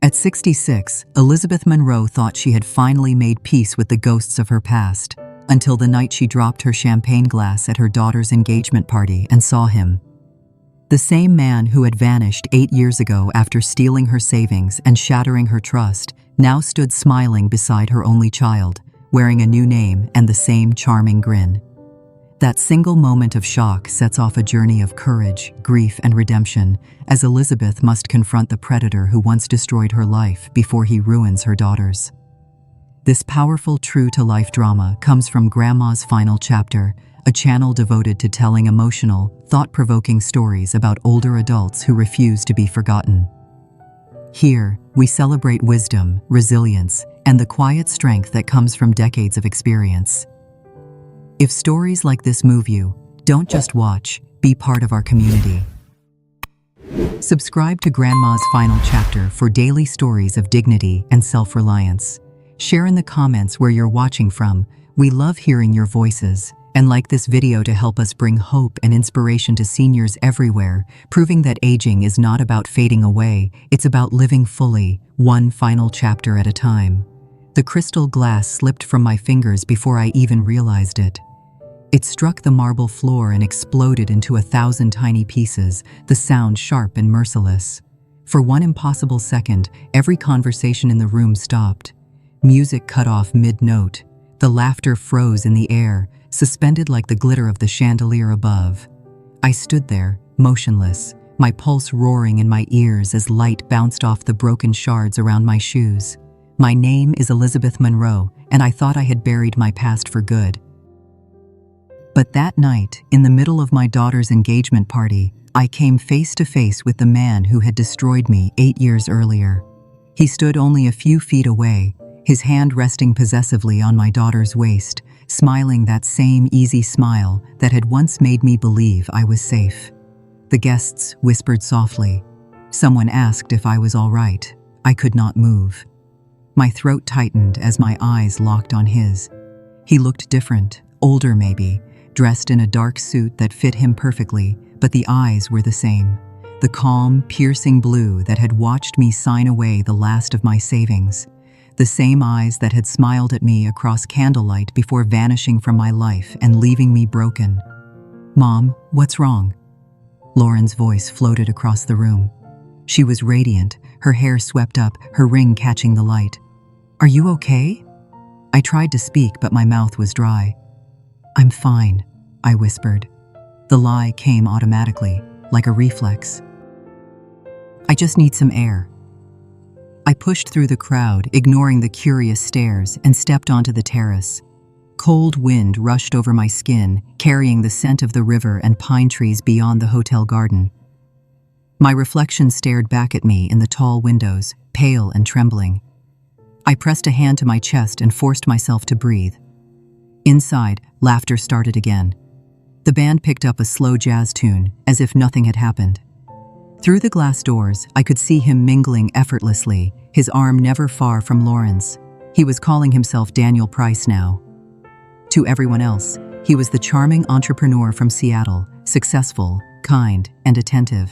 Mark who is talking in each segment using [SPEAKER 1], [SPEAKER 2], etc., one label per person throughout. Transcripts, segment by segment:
[SPEAKER 1] At 66, Elizabeth Monroe thought she had finally made peace with the ghosts of her past, until the night she dropped her champagne glass at her daughter's engagement party and saw him. The same man who had vanished 8 years ago after stealing her savings and shattering her trust now stood smiling beside her only child, wearing a new name and the same charming grin. That single moment of shock sets off a journey of courage, grief, and redemption, as Elizabeth must confront the predator who once destroyed her life before he ruins her daughter's. This powerful true-to-life drama comes from Grandma's Final Chapter, a channel devoted to telling emotional, thought-provoking stories about older adults who refuse to be forgotten. Here, we celebrate wisdom, resilience, and the quiet strength that comes from decades of experience. If stories like this move you, don't just watch, be part of our community. Subscribe to Grandma's Final Chapter for daily stories of dignity and self-reliance. Share in the comments where you're watching from. We love hearing your voices. And like this video to help us bring hope and inspiration to seniors everywhere, proving that aging is not about fading away, it's about living fully, one final chapter at a time. The crystal glass slipped from my fingers before I even realized it. It struck the marble floor and exploded into 1,000 tiny pieces, the sound sharp and merciless. For one impossible second, every conversation in the room stopped. Music cut off mid-note. The laughter froze in the air, suspended like the glitter of the chandelier above. I stood there, motionless, my pulse roaring in my ears as light bounced off the broken shards around my shoes. My name is Elizabeth Monroe, and I thought I had buried my past for good. But that night, in the middle of my daughter's engagement party, I came face to face with the man who had destroyed me 8 years earlier. He stood only a few feet away, his hand resting possessively on my daughter's waist, smiling that same easy smile that had once made me believe I was safe. The guests whispered softly. Someone asked if I was all right. I could not move. My throat tightened as my eyes locked on his. He looked different, older maybe, dressed in a dark suit that fit him perfectly, but the eyes were the same. The calm, piercing blue that had watched me sign away the last of my savings. The same eyes that had smiled at me across candlelight before vanishing from my life and leaving me broken. "Mom, what's wrong?" Lauren's voice floated across the room. She was radiant, her hair swept up, her ring catching the light. "Are you okay?" I tried to speak, but my mouth was dry. "I'm fine," I whispered. The lie came automatically, like a reflex. "I just need some air." I pushed through the crowd, ignoring the curious stares, and stepped onto the terrace. Cold wind rushed over my skin, carrying the scent of the river and pine trees beyond the hotel garden. My reflection stared back at me in the tall windows, pale and trembling. I pressed a hand to my chest and forced myself to breathe. Inside, laughter started again. The band picked up a slow jazz tune, as if nothing had happened. Through the glass doors, I could see him mingling effortlessly, his arm never far from Lauren's. He was calling himself Daniel Price now. To everyone else, he was the charming entrepreneur from Seattle, successful, kind, and attentive.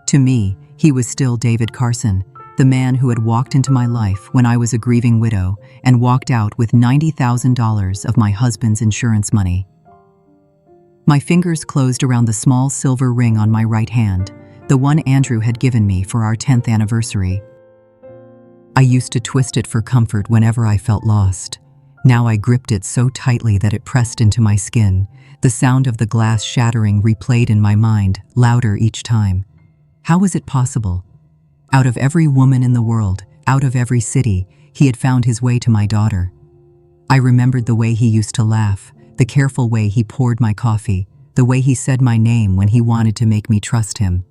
[SPEAKER 1] To me, he was still David Carson, the man who had walked into my life when I was a grieving widow and walked out with $90,000 of my husband's insurance money. My fingers closed around the small silver ring on my right hand, the one Andrew had given me for our 10th anniversary. I used to twist it for comfort whenever I felt lost. Now I gripped it so tightly that it pressed into my skin. The sound of the glass shattering replayed in my mind, louder each time. How was it possible? Out of every woman in the world, out of every city, he had found his way to my daughter. I remembered the way he used to laugh, the careful way he poured my coffee, the way he said my name when he wanted to make me trust him.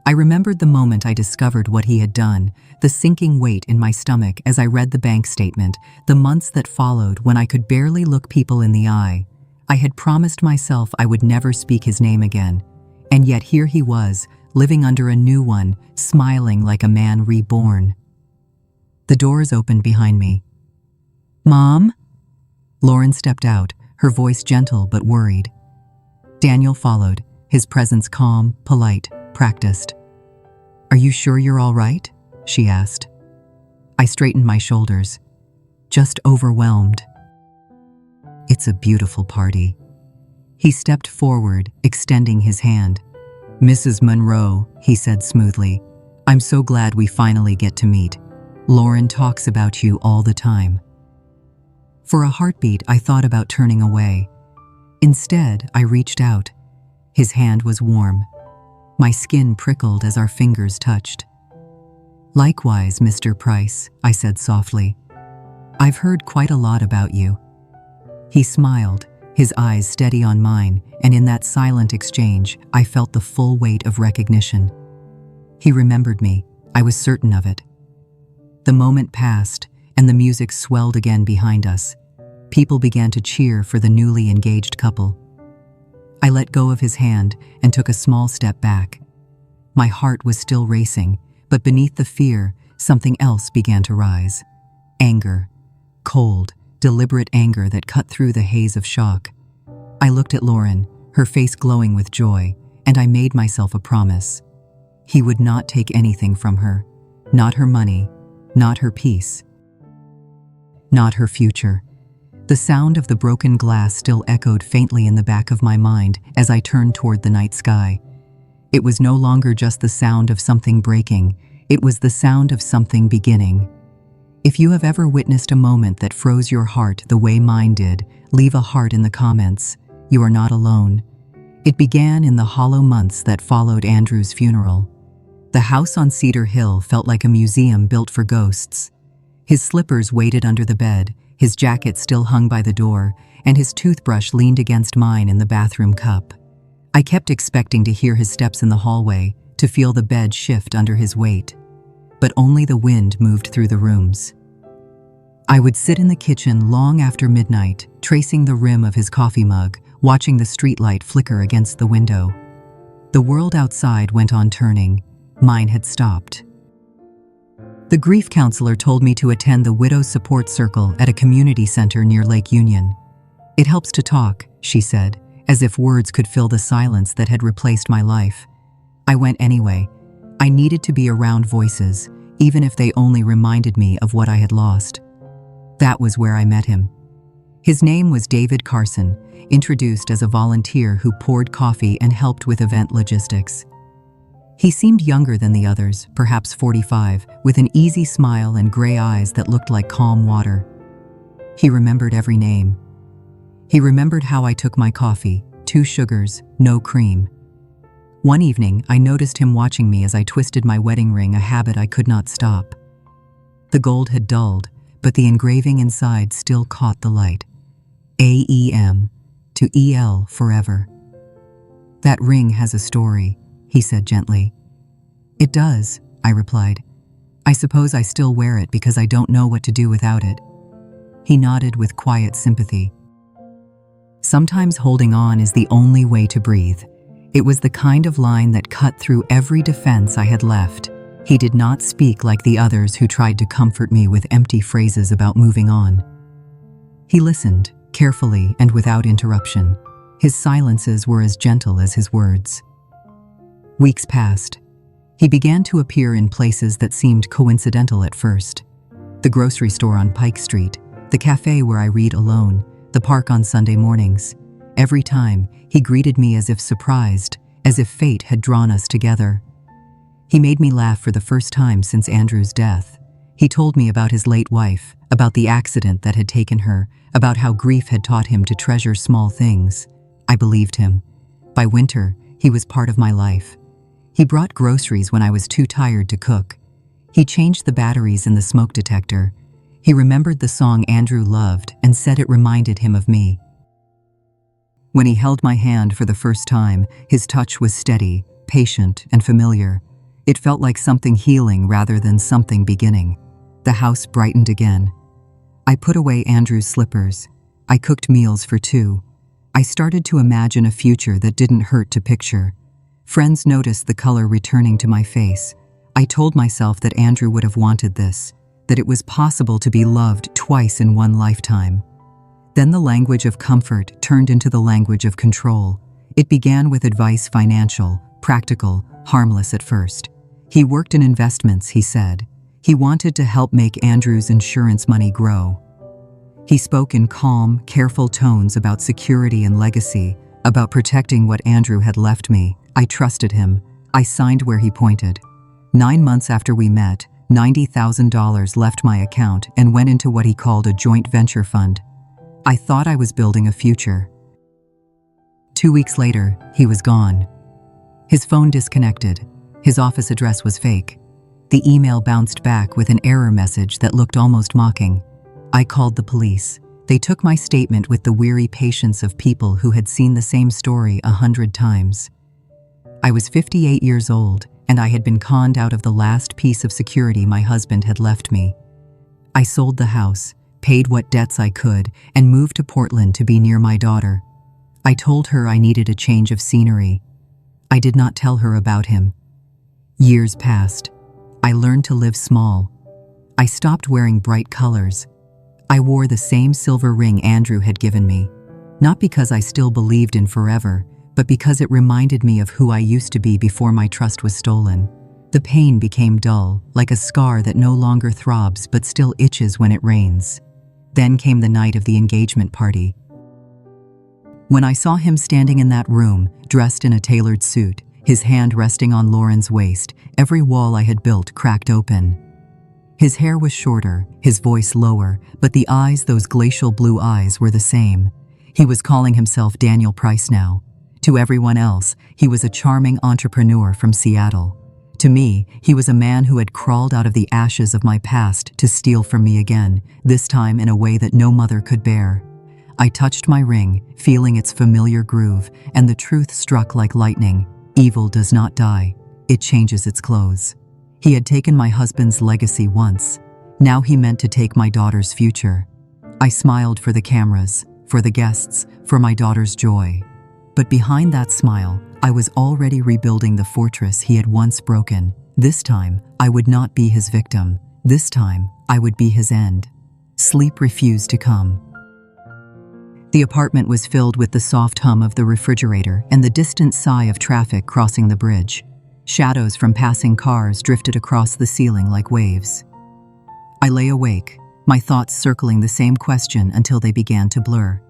[SPEAKER 1] I remembered the moment I discovered what he had done, the sinking weight in my stomach as I read the bank statement, the months that followed when I could barely look people in the eye. I had promised myself I would never speak his name again, and yet here he was, living under a new one, smiling like a man reborn. The doors opened behind me. "Mom?" Lauren stepped out, her voice gentle but worried. Daniel followed, his presence calm, polite, practiced. "Are you sure you're all right?" she asked. I straightened my shoulders, just overwhelmed. "It's a beautiful party." He stepped forward, extending his hand. "Mrs. Monroe," he said smoothly, "I'm so glad we finally get to meet. Lauren talks about you all the time." For a heartbeat, I thought about turning away. Instead, I reached out. His hand was warm. My skin prickled as our fingers touched. "Likewise, Mr. Price," I said softly. "I've heard quite a lot about you." He smiled, his eyes steady on mine, and in that silent exchange, I felt the full weight of recognition. He remembered me. I was certain of it. The moment passed, and the music swelled again behind us. People began to cheer for the newly engaged couple. I let go of his hand and took a small step back. My heart was still racing, but beneath the fear, something else began to rise. Anger. Cold, deliberate anger that cut through the haze of shock. I looked at Lauren, her face glowing with joy, and I made myself a promise. He would not take anything from her. Not her money, not her peace, not her future. The sound of the broken glass still echoed faintly in the back of my mind as I turned toward the night sky. It was no longer just the sound of something breaking, it was the sound of something beginning. If you have ever witnessed a moment that froze your heart the way mine did, leave a heart in the comments. You are not alone. It began in the hollow months that followed Andrew's funeral. The house on Cedar Hill felt like a museum built for ghosts. His slippers waited under the bed, his jacket still hung by the door, and his toothbrush leaned against mine in the bathroom cup. I kept expecting to hear his steps in the hallway, to feel the bed shift under his weight. But only the wind moved through the rooms. I would sit in the kitchen long after midnight, tracing the rim of his coffee mug, watching the streetlight flicker against the window. The world outside went on turning. Mine had stopped. The grief counselor told me to attend the Widows Support Circle at a community center near Lake Union. "It helps to talk," she said, as if words could fill the silence that had replaced my life. I went anyway. I needed to be around voices, even if they only reminded me of what I had lost. That was where I met him. His name was David Carson, introduced as a volunteer who poured coffee and helped with event logistics. He seemed younger than the others, perhaps 45, with an easy smile and gray eyes that looked like calm water. He remembered every name. He remembered how I took my coffee, 2 sugars, no cream. One evening, I noticed him watching me as I twisted my wedding ring, a habit I could not stop. The gold had dulled, but the engraving inside still caught the light. AEM to EL forever. "That ring has a story," he said gently. "It does," I replied. "I suppose I still wear it because I don't know what to do without it." He nodded with quiet sympathy. Sometimes holding on is the only way to breathe. It was the kind of line that cut through every defense I had left. He did not speak like the others who tried to comfort me with empty phrases about moving on. He listened, carefully and without interruption. His silences were as gentle as his words. Weeks passed. He began to appear in places that seemed coincidental at first. The grocery store on Pike Street, the cafe where I read alone, the park on Sunday mornings. Every time, he greeted me as if surprised, as if fate had drawn us together. He made me laugh for the first time since Andrew's death. He told me about his late wife, about the accident that had taken her, about how grief had taught him to treasure small things. I believed him. By winter, he was part of my life. He brought groceries when I was too tired to cook. He changed the batteries in the smoke detector. He remembered the song Andrew loved and said it reminded him of me. When he held my hand for the first time, his touch was steady, patient, and familiar. It felt like something healing rather than something beginning. The house brightened again. I put away Andrew's slippers. I cooked meals for 2. I started to imagine a future that didn't hurt to picture. Friends noticed the color returning to my face. I told myself that Andrew would have wanted this, that it was possible to be loved twice in one lifetime. Then the language of comfort turned into the language of control. It began with advice, financial, practical, harmless at first. He worked in investments, he said. He wanted to help make Andrew's insurance money grow. He spoke in calm, careful tones about security and legacy, about protecting what Andrew had left me. I trusted him. I signed where he pointed. 9 months after we met, $90,000 left my account and went into what he called a joint venture fund. I thought I was building a future. 2 weeks later, he was gone. His phone disconnected. His office address was fake. The email bounced back with an error message that looked almost mocking. I called the police. They took my statement with the weary patience of people who had seen the same story 100 times. I was 58 years old, and I had been conned out of the last piece of security my husband had left me. I sold the house, paid what debts I could, and moved to Portland to be near my daughter. I told her I needed a change of scenery. I did not tell her about him. Years passed. I learned to live small. I stopped wearing bright colors. I wore the same silver ring Andrew had given me, not because I still believed in forever, but because it reminded me of who I used to be before my trust was stolen. The pain became dull, like a scar that no longer throbs but still itches when it rains. Then came the night of the engagement party. When I saw him standing in that room, dressed in a tailored suit, his hand resting on Lauren's waist, every wall I had built cracked open. His hair was shorter, his voice lower, but the eyes, those glacial blue eyes, were the same. He was calling himself Daniel Price now. To everyone else, he was a charming entrepreneur from Seattle. To me, he was a man who had crawled out of the ashes of my past to steal from me again, this time in a way that no mother could bear. I touched my ring, feeling its familiar groove, and the truth struck like lightning. Evil does not die. It changes its clothes. He had taken my husband's legacy once. Now he meant to take my daughter's future. I smiled for the cameras, for the guests, for my daughter's joy. But behind that smile, I was already rebuilding the fortress he had once broken. This time, I would not be his victim. This time, I would be his end. Sleep refused to come. The apartment was filled with the soft hum of the refrigerator and the distant sigh of traffic crossing the bridge. Shadows from passing cars drifted across the ceiling like waves. I lay awake, my thoughts circling the same question until they began to blur.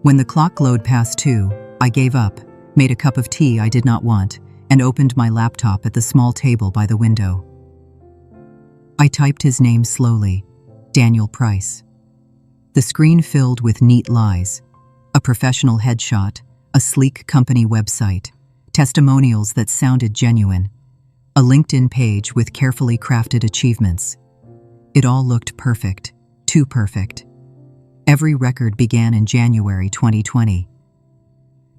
[SPEAKER 1] When the clock glowed past 2, I gave up, made a cup of tea I did not want, and opened my laptop at the small table by the window. I typed his name slowly, Daniel Price. The screen filled with neat lies, a professional headshot, a sleek company website, testimonials that sounded genuine, a LinkedIn page with carefully crafted achievements. It all looked perfect, too perfect. Every record began in January 2020.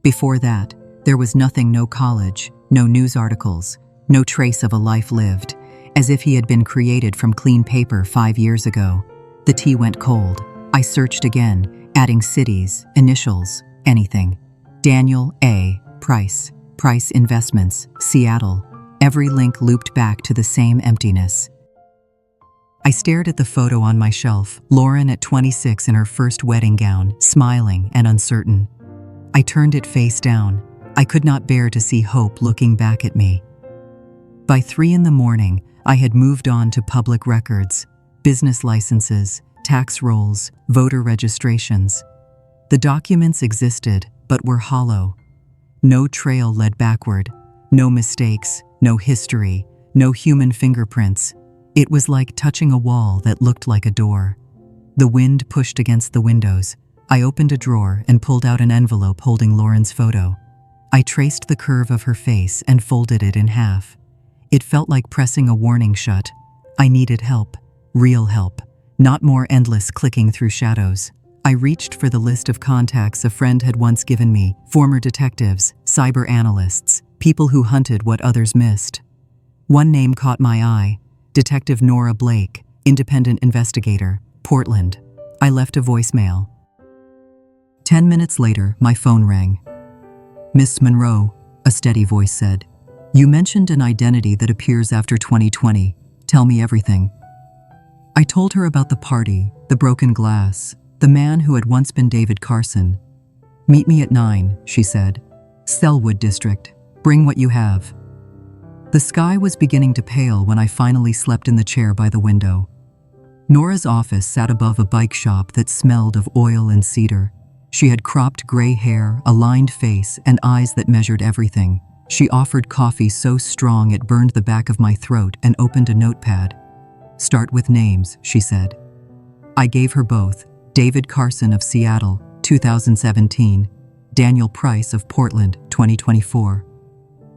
[SPEAKER 1] Before that, there was nothing, no college, no news articles, no trace of a life lived, as if he had been created from clean paper 5 years ago. The tea went cold. I searched again, adding cities, initials, anything. Daniel A. Price, Price Investments, Seattle. Every link looped back to the same emptiness. I stared at the photo on my shelf, Lauren at 26 in her first wedding gown, smiling and uncertain. I turned it face down. I could not bear to see hope looking back at me. By 3 a.m, I had moved on to public records, business licenses, tax rolls, voter registrations. The documents existed, but were hollow. No trail led backward, no mistakes, no history, no human fingerprints. It was like touching a wall that looked like a door. The wind pushed against the windows. I opened a drawer and pulled out an envelope holding Lauren's photo. I traced the curve of her face and folded it in half. It felt like pressing a warning shut. I needed help, real help, not more endless clicking through shadows. I reached for the list of contacts a friend had once given me, former detectives, cyber analysts, people who hunted what others missed. One name caught my eye, Detective Nora Blake, independent investigator, Portland. I left a voicemail. 10 minutes later, my phone rang. "Miss Monroe," a steady voice said, "you mentioned an identity that appears after 2020. Tell me everything." I told her about the party, the broken glass, the man who had once been David Carson. "Meet me at 9, she said. "Selwood District. Bring what you have." The sky was beginning to pale when I finally slept in the chair by the window. Nora's office sat above a bike shop that smelled of oil and cedar. She had cropped gray hair, a lined face, and eyes that measured everything. She offered coffee so strong it burned the back of my throat and opened a notepad. "Start with names," she said. I gave her both: David Carson of Seattle, 2017, Daniel Price of Portland, 2024.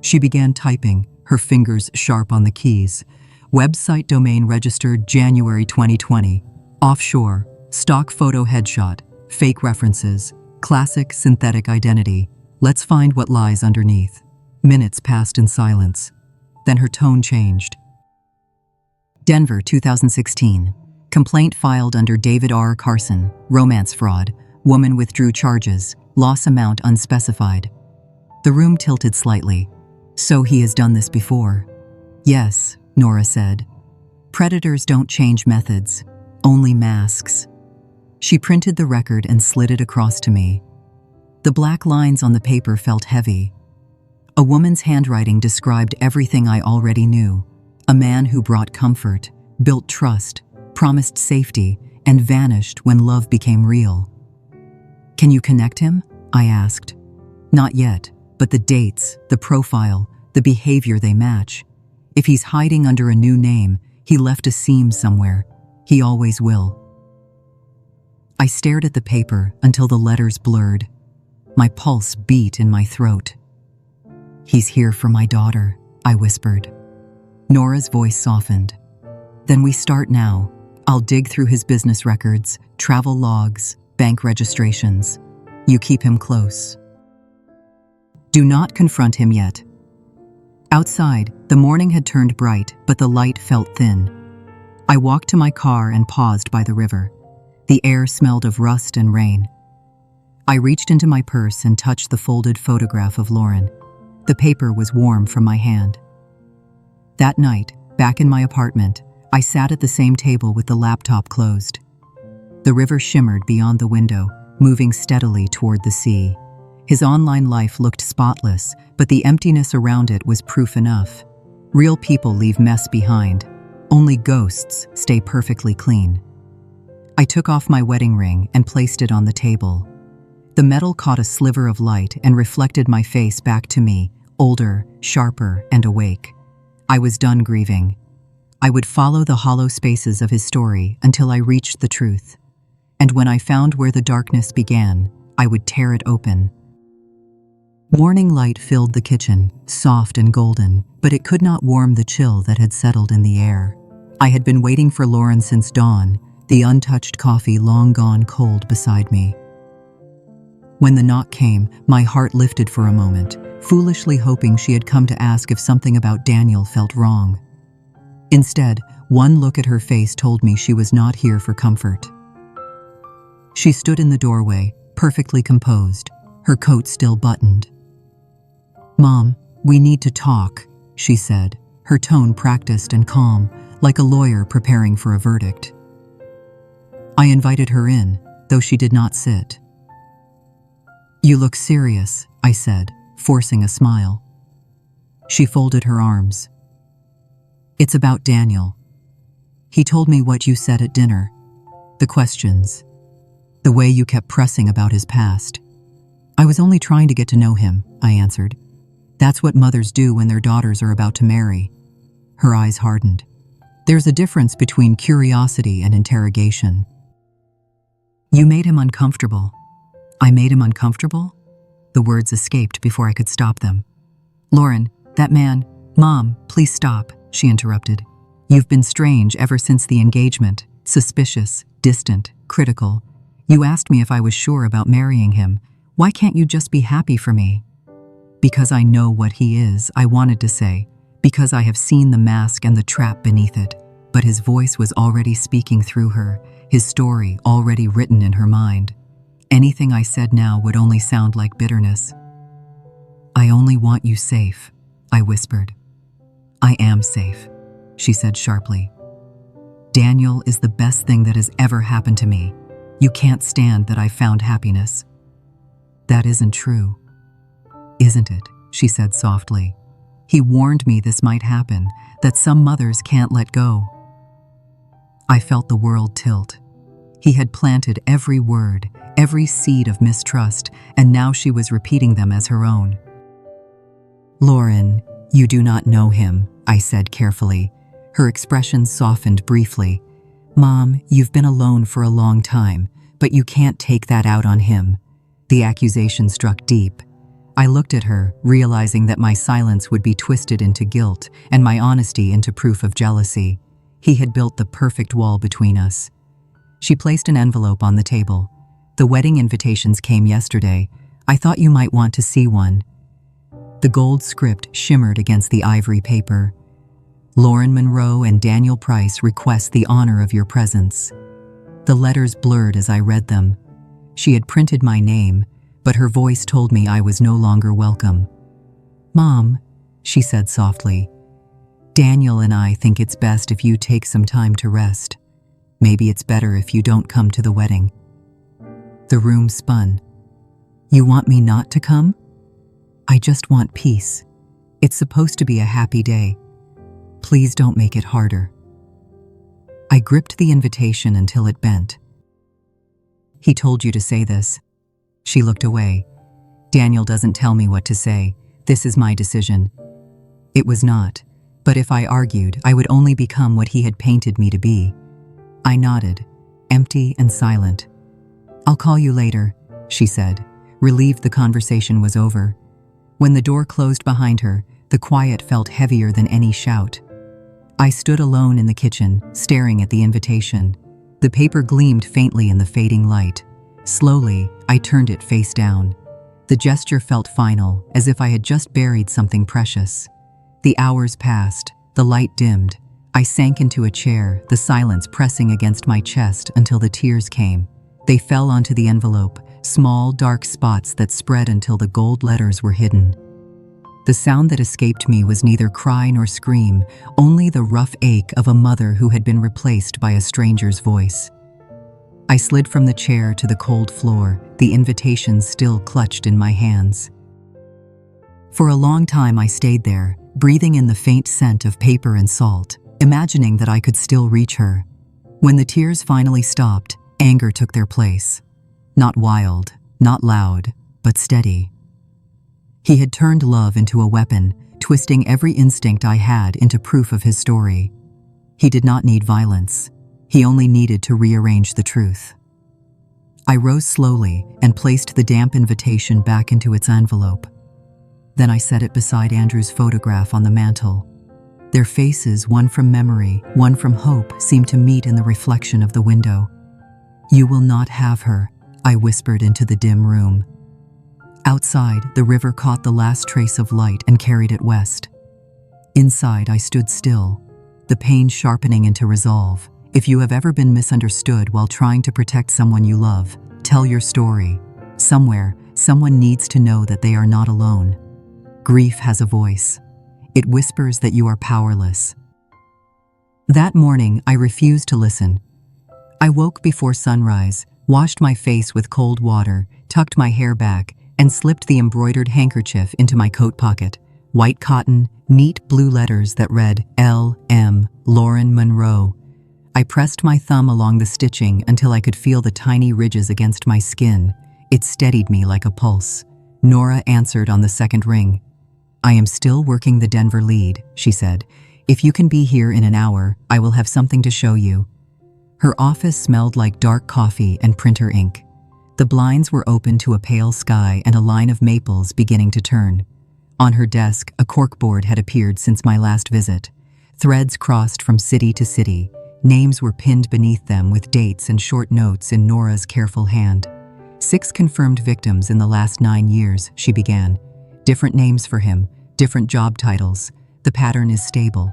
[SPEAKER 1] She began typing, her fingers sharp on the keys. Website domain registered January 2020. Offshore, stock photo headshot, fake references, classic synthetic identity. Let's find what lies underneath. Minutes passed in silence. Then her tone changed. Denver, 2016. Complaint filed under David R. Carson, romance fraud. Woman withdrew charges, loss amount unspecified. The room tilted slightly. "So he has done this before?" "Yes," Nora said. "Predators don't change methods, only masks." She printed the record and slid it across to me. The black lines on the paper felt heavy. A woman's handwriting described everything I already knew. A man who brought comfort, built trust, promised safety, and vanished when love became real. "Can you connect him?" I asked. "Not yet, but the dates, the profile, the behavior they match. If he's hiding under a new name, he left a seam somewhere. He always will." I stared at the paper until the letters blurred. My pulse beat in my throat. "He's here for my daughter," I whispered. Nora's voice softened. "Then we start now. I'll dig through his business records, travel logs, bank registrations. You keep him close. Do not confront him yet." Outside, the morning had turned bright, but the light felt thin. I walked to my car and paused by the river. The air smelled of rust and rain. I reached into my purse and touched the folded photograph of Lauren. The paper was warm from my hand. That night, back in my apartment, I sat at the same table with the laptop closed. The river shimmered beyond the window, moving steadily toward the sea. His online life looked spotless, but the emptiness around it was proof enough. Real people leave mess behind. Only ghosts stay perfectly clean. I took off my wedding ring and placed it on the table. The metal caught a sliver of light and reflected my face back to me, older, sharper, and awake. I was done grieving. I would follow the hollow spaces of his story until I reached the truth. And when I found where the darkness began, I would tear it open. Morning light filled the kitchen, soft and golden, but it could not warm the chill that had settled in the air. I had been waiting for Lauren since dawn, the untouched coffee long gone cold beside me. When the knock came, my heart lifted for a moment, foolishly hoping she had come to ask if something about Daniel felt wrong. Instead, one look at her face told me she was not here for comfort. She stood in the doorway, perfectly composed, her coat still buttoned. "Mom, we need to talk," she said, her tone practiced and calm, like a lawyer preparing for a verdict. I invited her in, though she did not sit. "You look serious," I said, forcing a smile. She folded her arms. "It's about Daniel. He told me what you said at dinner. The questions. The way you kept pressing about his past. I was only trying to get to know him," I answered. "That's what mothers do when their daughters are about to marry." Her eyes hardened. "There's a difference between curiosity and interrogation." "You made him uncomfortable." "I made him uncomfortable?" The words escaped before I could stop them. "Lauren, that man—" "Mom, please stop," she interrupted. "You've been strange ever since the engagement, suspicious, distant, critical. You asked me if I was sure about marrying him. Why can't you just be happy for me?" "Because I know what he is," I wanted to say, "because I have seen the mask and the trap beneath it." But his voice was already speaking through her, his story already written in her mind. Anything I said now would only sound like bitterness. "I only want you safe," I whispered. "I am safe," she said sharply. "Daniel is the best thing that has ever happened to me. You can't stand that I found happiness." "That isn't true." "Isn't it?" she said softly. He warned me this might happen, that some mothers can't let go. I felt the world tilt. He had planted every word, every seed of mistrust, and now she was repeating them as her own. "Lauren, you do not know him," I said carefully. Her expression softened briefly. "Mom, you've been alone for a long time, but you can't take that out on him." The accusation struck deep. I looked at her, realizing that my silence would be twisted into guilt and my honesty into proof of jealousy. He had built the perfect wall between us. She placed an envelope on the table. "The wedding invitations came yesterday. I thought you might want to see one." The gold script shimmered against the ivory paper. "Lauren Monroe and Daniel Price request the honor of your presence." The letters blurred as I read them. She had printed my name, but her voice told me I was no longer welcome. "Mom," she said softly, "Daniel and I think it's best if you take some time to rest. Maybe it's better if you don't come to the wedding." The room spun. "You want me not to come?" "I just want peace. It's supposed to be a happy day. Please don't make it harder." I gripped the invitation until it bent. "He told you to say this." She looked away. "Daniel doesn't tell me what to say. This is my decision." It was not, but if I argued, I would only become what he had painted me to be. I nodded, empty and silent. "I'll call you later," she said, relieved the conversation was over. When the door closed behind her, the quiet felt heavier than any shout. I stood alone in the kitchen, staring at the invitation. The paper gleamed faintly in the fading light. Slowly, I turned it face down. The gesture felt final, as if I had just buried something precious. The hours passed, the light dimmed. I sank into a chair, the silence pressing against my chest until the tears came. They fell onto the envelope, small, dark spots that spread until the gold letters were hidden. The sound that escaped me was neither cry nor scream, only the rough ache of a mother who had been replaced by a stranger's voice. I slid from the chair to the cold floor, the invitation still clutched in my hands. For a long time I stayed there, breathing in the faint scent of paper and salt, imagining that I could still reach her. When the tears finally stopped, anger took their place. Not wild, not loud, but steady. He had turned love into a weapon, twisting every instinct I had into proof of his story. He did not need violence. He only needed to rearrange the truth. I rose slowly and placed the damp invitation back into its envelope. Then I set it beside Andrew's photograph on the mantel. Their faces, one from memory, one from hope, seemed to meet in the reflection of the window. "You will not have her," I whispered into the dim room. Outside, the river caught the last trace of light and carried it west. Inside, I stood still, the pain sharpening into resolve. If you have ever been misunderstood while trying to protect someone you love, tell your story. Somewhere, someone needs to know that they are not alone. Grief has a voice. It whispers that you are powerless. That morning, I refused to listen. I woke before sunrise, washed my face with cold water, tucked my hair back, and slipped the embroidered handkerchief into my coat pocket. White cotton, neat blue letters that read L.M. Lauren Monroe. I pressed my thumb along the stitching until I could feel the tiny ridges against my skin. It steadied me like a pulse. Nora answered on the second ring. "I am still working the Denver lead," she said. "If you can be here in an hour, I will have something to show you." Her office smelled like dark coffee and printer ink. The blinds were open to a pale sky and a line of maples beginning to turn. On her desk, a corkboard had appeared since my last visit. Threads crossed from city to city. Names were pinned beneath them with dates and short notes in Nora's careful hand. 6 confirmed victims in the last 9 years, she began. Different names for him, different job titles. The pattern is stable.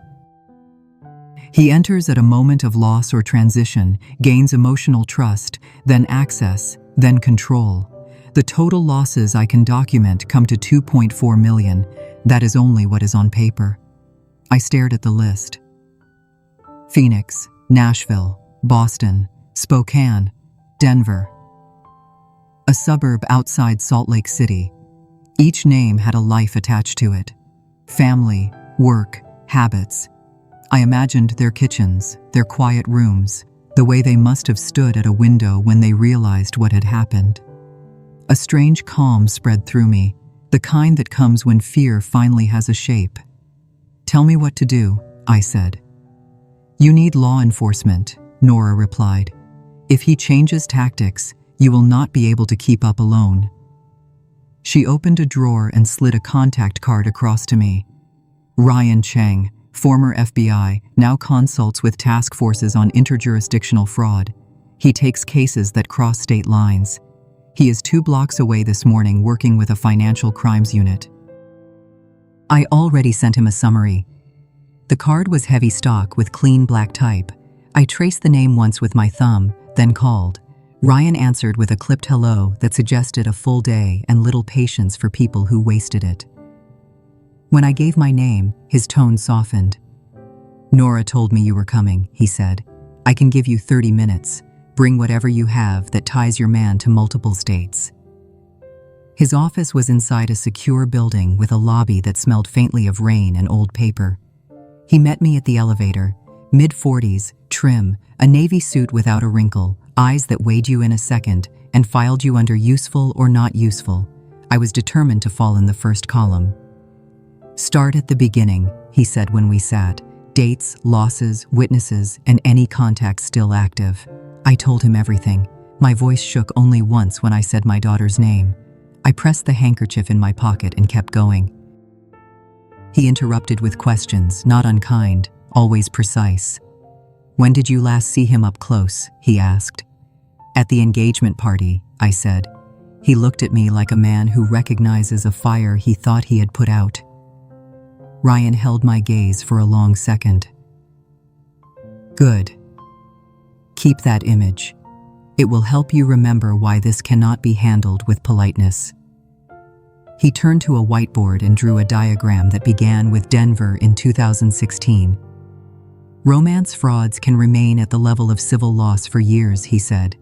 [SPEAKER 1] He enters at a moment of loss or transition, gains emotional trust, then access, then control. The total losses I can document come to 2.4 million. That is only what is on paper. I stared at the list. Phoenix, Nashville, Boston, Spokane, Denver. A suburb outside Salt Lake City. Each name had a life attached to it. family, work, habits. I imagined their kitchens, their quiet rooms, the way they must have stood at a window when they realized what had happened. A strange calm spread through me, the kind that comes when fear finally has a shape. "Tell me what to do," I said. "You need law enforcement," Nora replied. "If he changes tactics, you will not be able to keep up alone." She opened a drawer and slid a contact card across to me. "Ryan Cheng, former FBI, now consults with task forces on interjurisdictional fraud. He takes cases that cross state lines. He is 2 blocks away this morning working with a financial crimes unit." I already sent him a summary. The card was heavy stock with clean black type. I traced the name once with my thumb, then called. Ryan answered with a clipped hello that suggested a full day and little patience for people who wasted it. When I gave my name, his tone softened. "Nora told me you were coming," he said. "I can give you 30 minutes. Bring whatever you have that ties your man to multiple states." His office was inside a secure building with a lobby that smelled faintly of rain and old paper. He met me at the elevator, mid-40s, trim, a navy suit without a wrinkle, eyes that weighed you in a second and filed you under useful or not useful. I was determined to fall in the first column. "Start at the beginning," he said when we sat. "Dates, losses, witnesses, and any contacts still active." I told him everything. My voice shook only once when I said my daughter's name. I pressed the handkerchief in my pocket and kept going. He interrupted with questions, not unkind, always precise. "When did you last see him up close?" he asked. "At the engagement party," I said. He looked at me like a man who recognizes a fire he thought he had put out. Ryan held my gaze for a long second. "Good. Keep that image. It will help you remember why this cannot be handled with politeness." He turned to a whiteboard and drew a diagram that began with Denver in 2016. "Romance frauds can remain at the level of civil loss for years," he said.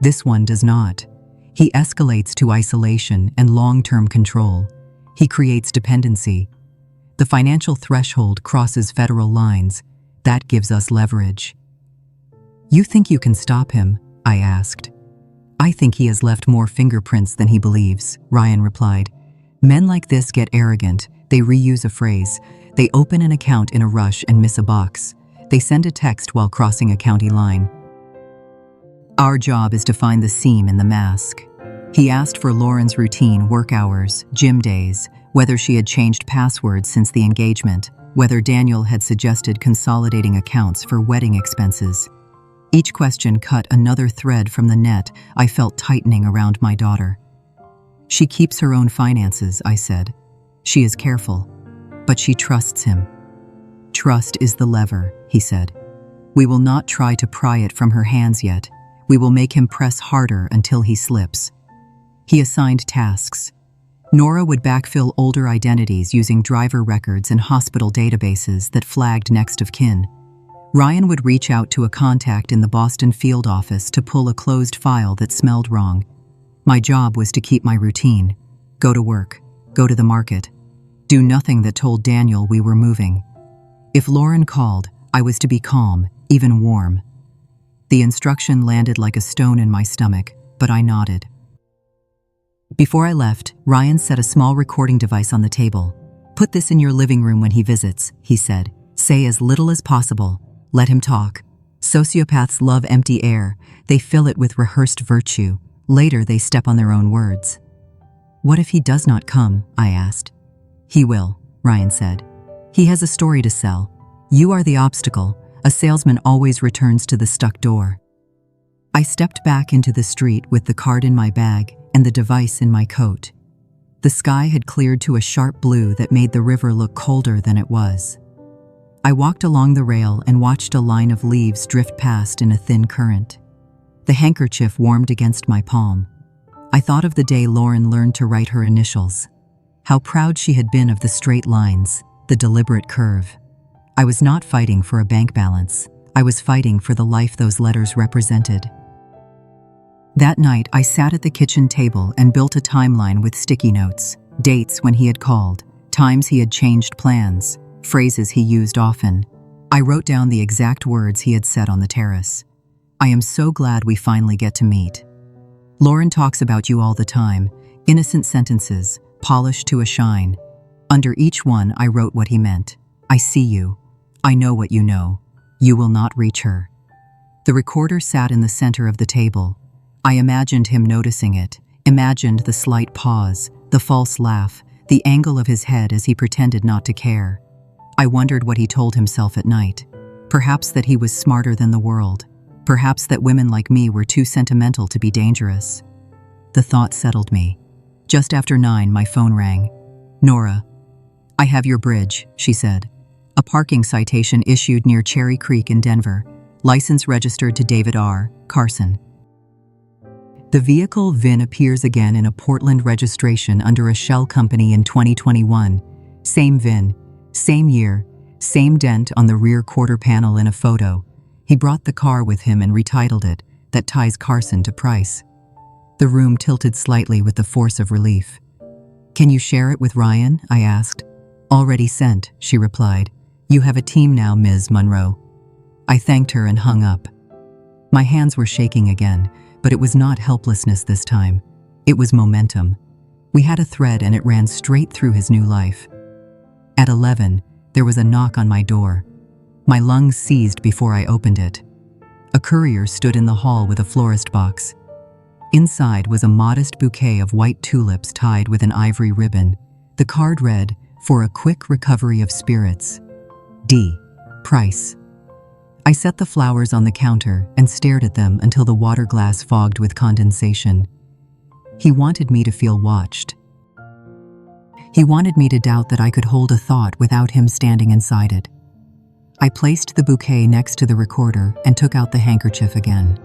[SPEAKER 1] "This one does not. He escalates to isolation and long-term control. He creates dependency. The financial threshold crosses federal lines. That gives us leverage." "You think you can stop him?" I asked. "I think he has left more fingerprints than he believes," Ryan replied. "Men like this get arrogant. They reuse a phrase. They open an account in a rush and miss a box. They send a text while crossing a county line. Our job is to find the seam in the mask." He asked for Lauren's routine, work hours, gym days, whether she had changed passwords since the engagement, whether Daniel had suggested consolidating accounts for wedding expenses. Each question cut another thread from the net I felt tightening around my daughter. "She keeps her own finances," I said. "She is careful, but she trusts him." "Trust is the lever," he said. "We will not try to pry it from her hands yet. We will make him press harder until he slips." He assigned tasks. Nora would backfill older identities using driver records and hospital databases that flagged next of kin. Ryan would reach out to a contact in the Boston field office to pull a closed file that smelled wrong. My job was to keep my routine. Go to work, go to the market, do nothing that told Daniel we were moving. If Lauren called, I was to be calm, even warm. The instruction landed like a stone in my stomach, but I nodded. Before I left, Ryan set a small recording device on the table. "Put this in your living room when he visits," he said. "Say as little as possible. Let him talk. Sociopaths love empty air. They fill it with rehearsed virtue. Later, they step on their own words." "What if he does not come?" I asked. "He will," Ryan said. "He has a story to sell. You are the obstacle. A salesman always returns to the stuck door." I stepped back into the street with the card in my bag and the device in my coat. The sky had cleared to a sharp blue that made the river look colder than it was. I walked along the rail and watched a line of leaves drift past in a thin current. The handkerchief warmed against my palm. I thought of the day Lauren learned to write her initials. How proud she had been of the straight lines, the deliberate curve. I was not fighting for a bank balance. I was fighting for the life those letters represented. That night, I sat at the kitchen table and built a timeline with sticky notes, dates when he had called, Times he had changed plans, phrases he used often. I wrote down the exact words he had said on the terrace. I am so glad we finally get to meet. Lauren talks about you all the time, innocent sentences, polished to a shine. Under each one, I wrote what he meant. I see you. I know what you know. You will not reach her. The recorder sat in the center of the table. I imagined him noticing it, imagined the slight pause, the false laugh, the angle of his head as he pretended not to care. I wondered what he told himself at night. Perhaps that he was smarter than the world. Perhaps that women like me were too sentimental to be dangerous. The thought settled me. Just after 9, my phone rang. Nora. I have your bridge, she said. A parking citation issued near Cherry Creek in Denver. License registered to David R. Carson. The vehicle VIN appears again in a Portland registration under a shell company in 2021. Same VIN, same year, same dent on the rear quarter panel in a photo. He brought the car with him and retitled it, That Ties Carson to Price. The room tilted slightly with the force of relief. Can you share it with Ryan? I asked. Already sent, she replied. You have a team now, Ms. Monroe. I thanked her and hung up. My hands were shaking again, but it was not helplessness this time. It was momentum. We had a thread and it ran straight through his new life. At 11, there was a knock on my door. My lungs seized before I opened it. A courier stood in the hall with a florist box. Inside was a modest bouquet of white tulips tied with an ivory ribbon. The card read, For a quick recovery of spirits. D. Price. I set the flowers on the counter and stared at them until the water glass fogged with condensation. He wanted me to feel watched. He wanted me to doubt that I could hold a thought without him standing inside it. I placed the bouquet next to the recorder and took out the handkerchief again.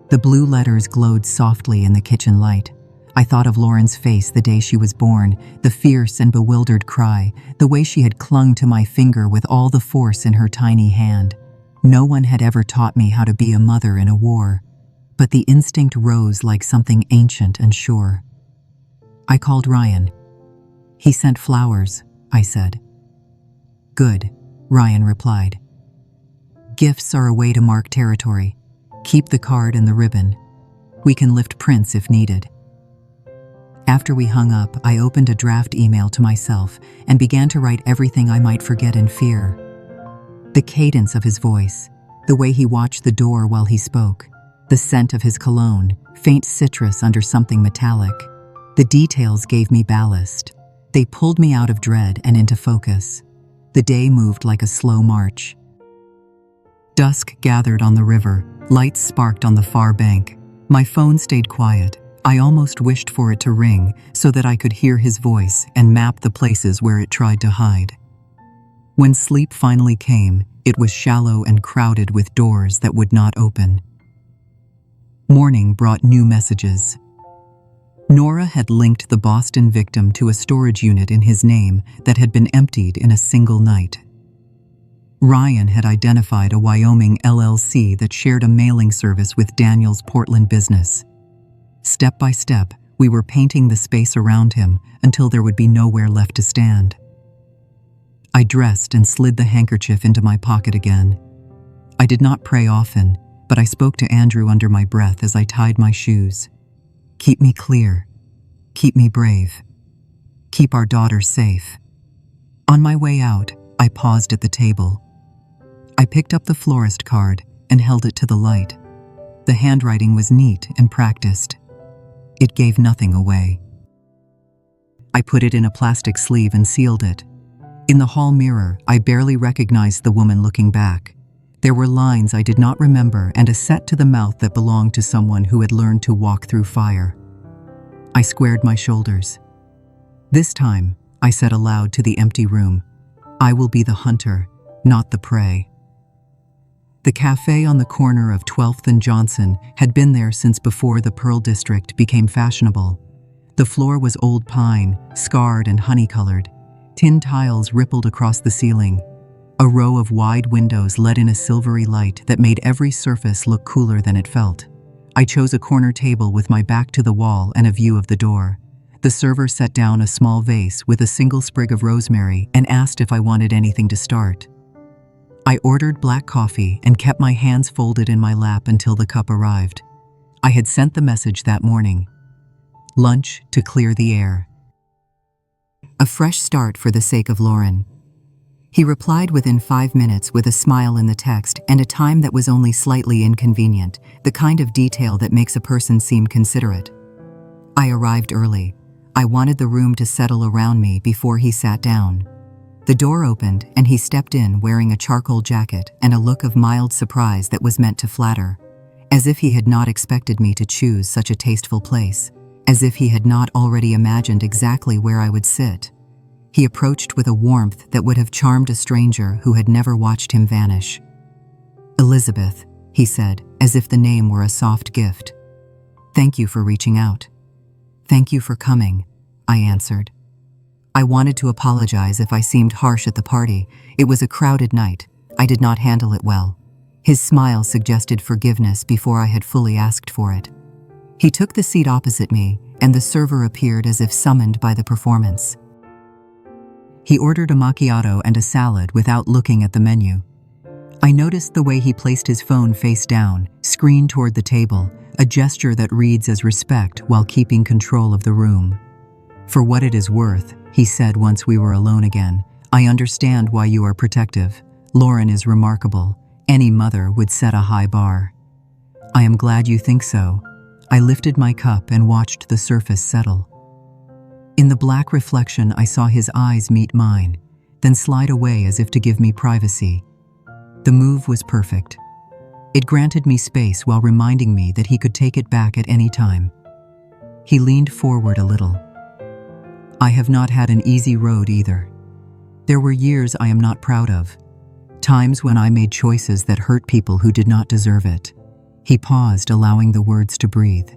[SPEAKER 1] The blue letters glowed softly in the kitchen light. I thought of Lauren's face the day she was born, the fierce and bewildered cry, the way she had clung to my finger with all the force in her tiny hand. No one had ever taught me how to be a mother in a war, but the instinct rose like something ancient and sure. I called Ryan. He sent flowers, I said. Good, Ryan replied. Gifts are a way to mark territory. Keep the card and the ribbon. We can lift prints if needed. After we hung up, I opened a draft email to myself and began to write everything I might forget in fear. The cadence of his voice, the way he watched the door while he spoke, the scent of his cologne, faint citrus under something metallic. The details gave me ballast. They pulled me out of dread and into focus. The day moved like a slow march. Dusk gathered on the river. Lights sparked on the far bank. My phone stayed quiet. I almost wished for it to ring so that I could hear his voice and map the places where it tried to hide. When sleep finally came, it was shallow and crowded with doors that would not open. Morning brought new messages. Nora had linked the Boston victim to a storage unit in his name that had been emptied in a single night. Ryan had identified a Wyoming LLC that shared a mailing service with Daniel's Portland business. Step by step, we were painting the space around him until there would be nowhere left to stand. I dressed and slid the handkerchief into my pocket again. I did not pray often, but I spoke to Andrew under my breath as I tied my shoes. Keep me clear. Keep me brave. Keep our daughter safe. On my way out, I paused at the table. I picked up the florist card and held it to the light. The handwriting was neat and practiced. It gave nothing away. I put it in a plastic sleeve and sealed it. In the hall mirror, I barely recognized the woman looking back. There were lines I did not remember and a set to the mouth that belonged to someone who had learned to walk through fire. I squared my shoulders. This time, I said aloud to the empty room, I will be the hunter, not the prey. The cafe on the corner of 12th and Johnson had been there since before the Pearl District became fashionable. The floor was old pine, scarred and honey-colored. Tin tiles rippled across the ceiling. A row of wide windows let in a silvery light that made every surface look cooler than it felt. I chose a corner table with my back to the wall and a view of the door. The server set down a small vase with a single sprig of rosemary and asked if I wanted anything to start. I ordered black coffee and kept my hands folded in my lap until the cup arrived. I had sent the message that morning. Lunch to clear the air. A fresh start for the sake of Lauren. He replied within 5 minutes with a smile in the text and a time that was only slightly inconvenient, the kind of detail that makes a person seem considerate. I arrived early. I wanted the room to settle around me before he sat down. The door opened and he stepped in wearing a charcoal jacket and a look of mild surprise that was meant to flatter, as if he had not expected me to choose such a tasteful place, as if he had not already imagined exactly where I would sit. He approached with a warmth that would have charmed a stranger who had never watched him vanish. "Elizabeth," he said, as if the name were a soft gift. "Thank you for reaching out." "Thank you for coming," I answered. I wanted to apologize if I seemed harsh at the party. It was a crowded night. I did not handle it well. His smile suggested forgiveness before I had fully asked for it. He took the seat opposite me, and the server appeared as if summoned by the performance. He ordered a macchiato and a salad without looking at the menu. I noticed the way he placed his phone face down, screen toward the table, a gesture that reads as respect while keeping control of the room. "For what it is worth," he said once we were alone again, "I understand why you are protective. Lauren is remarkable. Any mother would set a high bar." "I am glad you think so." I lifted my cup and watched the surface settle. In the black reflection, I saw his eyes meet mine, then slide away as if to give me privacy. The move was perfect. It granted me space while reminding me that he could take it back at any time. He leaned forward a little. "I have not had an easy road either. There were years I am not proud of. Times when I made choices that hurt people who did not deserve it." He paused, allowing the words to breathe.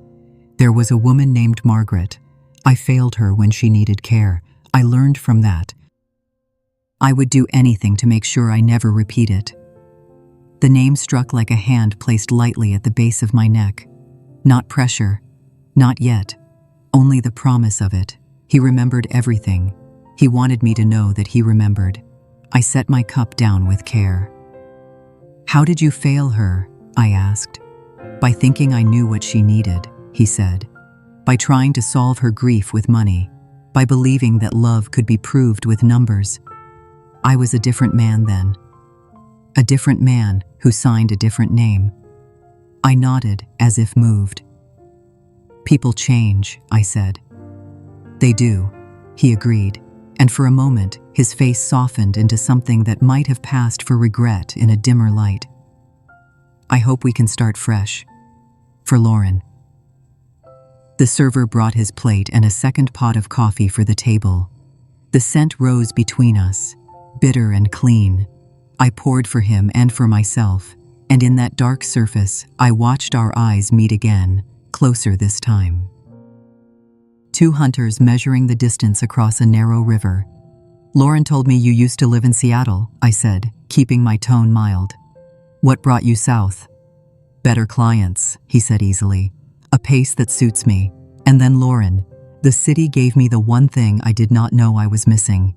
[SPEAKER 1] "There was a woman named Margaret. I failed her when she needed care. I learned from that. I would do anything to make sure I never repeat it." The name struck like a hand placed lightly at the base of my neck. Not pressure. Not yet. Only the promise of it. He remembered everything. He wanted me to know that he remembered. I set my cup down with care. "How did you fail her?" I asked. "By thinking I knew what she needed," he said. "By trying to solve her grief with money. By believing that love could be proved with numbers. I was a different man then. A different man who signed a different name." I nodded as if moved. "People change," I said. "They do," he agreed, and for a moment his face softened into something that might have passed for regret in a dimmer light. "I hope we can start fresh. For Lauren." The server brought his plate and a second pot of coffee for the table. The scent rose between us, bitter and clean. I poured for him and for myself, and in that dark surface, I watched our eyes meet again, closer this time. Two hunters measuring the distance across a narrow river. "Lauren told me you used to live in Seattle," I said, keeping my tone mild. "What brought you south?" "Better clients," he said easily. "A pace that suits me. And then Lauren. The city gave me the one thing I did not know I was missing."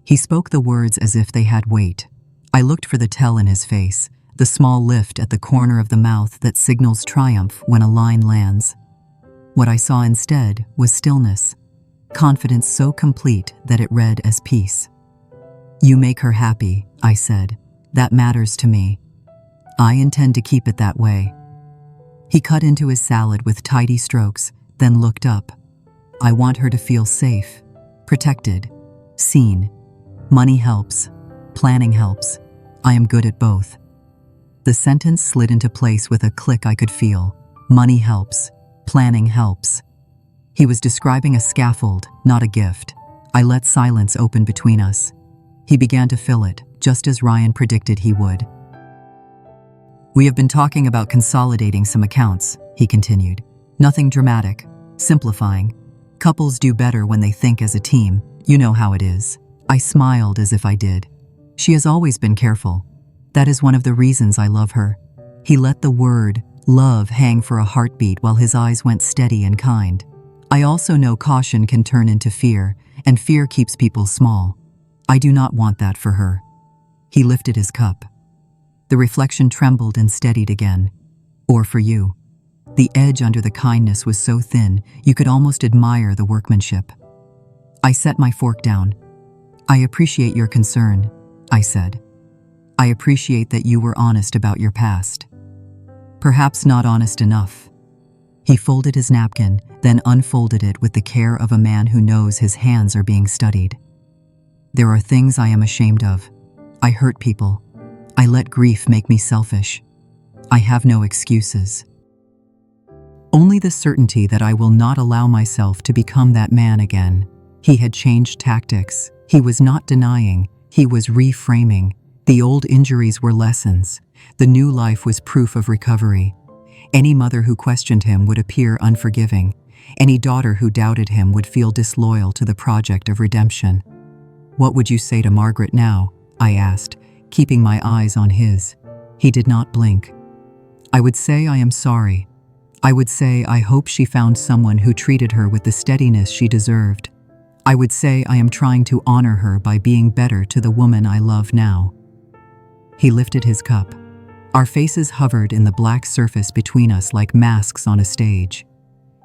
[SPEAKER 1] He spoke the words as if they had weight. I looked for the tell in his face, the small lift at the corner of the mouth that signals triumph when a line lands. What I saw instead was stillness, confidence so complete that it read as peace. "You make her happy," I said. "That matters to me. I intend to keep it that way." He cut into his salad with tidy strokes, then looked up. "I want her to feel safe, protected, seen. Money helps. Planning helps. I am good at both." The sentence slid into place with a click I could feel. Money helps. Planning helps. He was describing a scaffold, not a gift. I let silence open between us. He began to fill it, just as Ryan predicted he would. "We have been talking about consolidating some accounts," he continued. "Nothing dramatic. Simplifying. Couples do better when they think as a team. You know how it is." I smiled as if I did. "She has always been careful. That is one of the reasons I love her." He let the word love hang for a heartbeat while his eyes went steady and kind. I also know caution can turn into fear, and fear keeps people small. I do not want that for her. He lifted his cup. The reflection trembled and steadied again. Or for you. The edge under the kindness was so thin, you could almost admire the workmanship. I set my fork down. I appreciate your concern, I said. I appreciate that you were honest about your past. Perhaps not honest enough. He folded his napkin, then unfolded it with the care of a man who knows his hands are being studied. There are things I am ashamed of. I hurt people. I let grief make me selfish. I have no excuses. Only the certainty that I will not allow myself to become that man again. He had changed tactics. He was not denying. He was reframing. The old injuries were lessons. The new life was proof of recovery. Any mother who questioned him would appear unforgiving. Any daughter who doubted him would feel disloyal to the project of redemption. What would you say to Margaret now? I asked, keeping my eyes on his. He did not blink. I would say I am sorry. I would say I hope she found someone who treated her with the steadiness she deserved. I would say I am trying to honor her by being better to the woman I love now. He lifted his cup. Our faces hovered in the black surface between us like masks on a stage.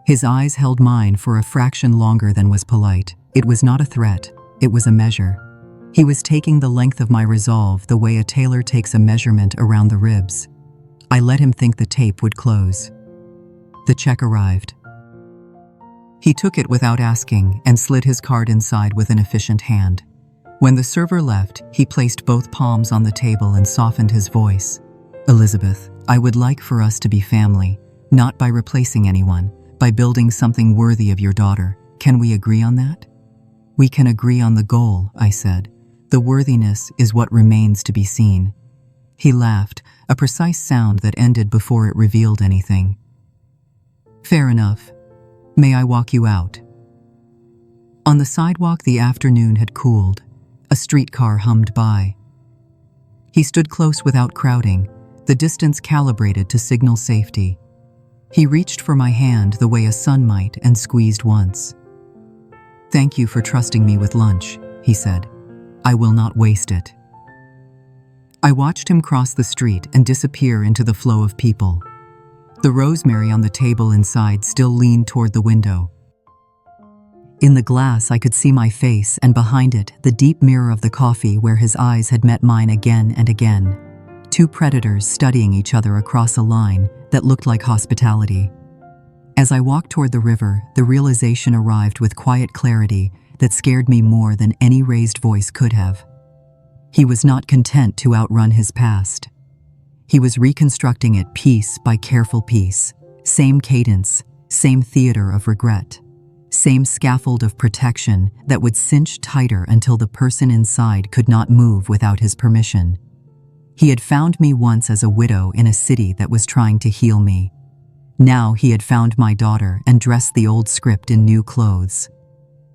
[SPEAKER 1] His eyes held mine for a fraction longer than was polite. It was not a threat. It was a measure. He was taking the length of my resolve the way a tailor takes a measurement around the ribs. I let him think the tape would close. The check arrived. He took it without asking and slid his card inside with an efficient hand. When the server left, he placed both palms on the table and softened his voice. Elizabeth, I would like for us to be family, not by replacing anyone, by building something worthy of your daughter. Can we agree on that? We can agree on the goal, I said. The worthiness is what remains to be seen. He laughed, a precise sound that ended before it revealed anything. Fair enough. May I walk you out? On the sidewalk, the afternoon had cooled. A streetcar hummed by. He stood close without crowding, the distance calibrated to signal safety. He reached for my hand the way a son might and squeezed once. Thank you for trusting me with lunch, he said. I will not waste it. I watched him cross the street and disappear into the flow of people. The rosemary on the table inside still leaned toward the window. In the glass, I could see my face, and behind it, the deep mirror of the coffee where his eyes had met mine again and again. Two predators studying each other across a line that looked like hospitality. As I walked toward the river, the realization arrived with quiet clarity that scared me more than any raised voice could have. He was not content to outrun his past. He was reconstructing it piece by careful piece. Same cadence, same theater of regret. Same scaffold of protection that would cinch tighter until the person inside could not move without his permission. He had found me once as a widow in a city that was trying to heal me. Now he had found my daughter and dressed the old script in new clothes.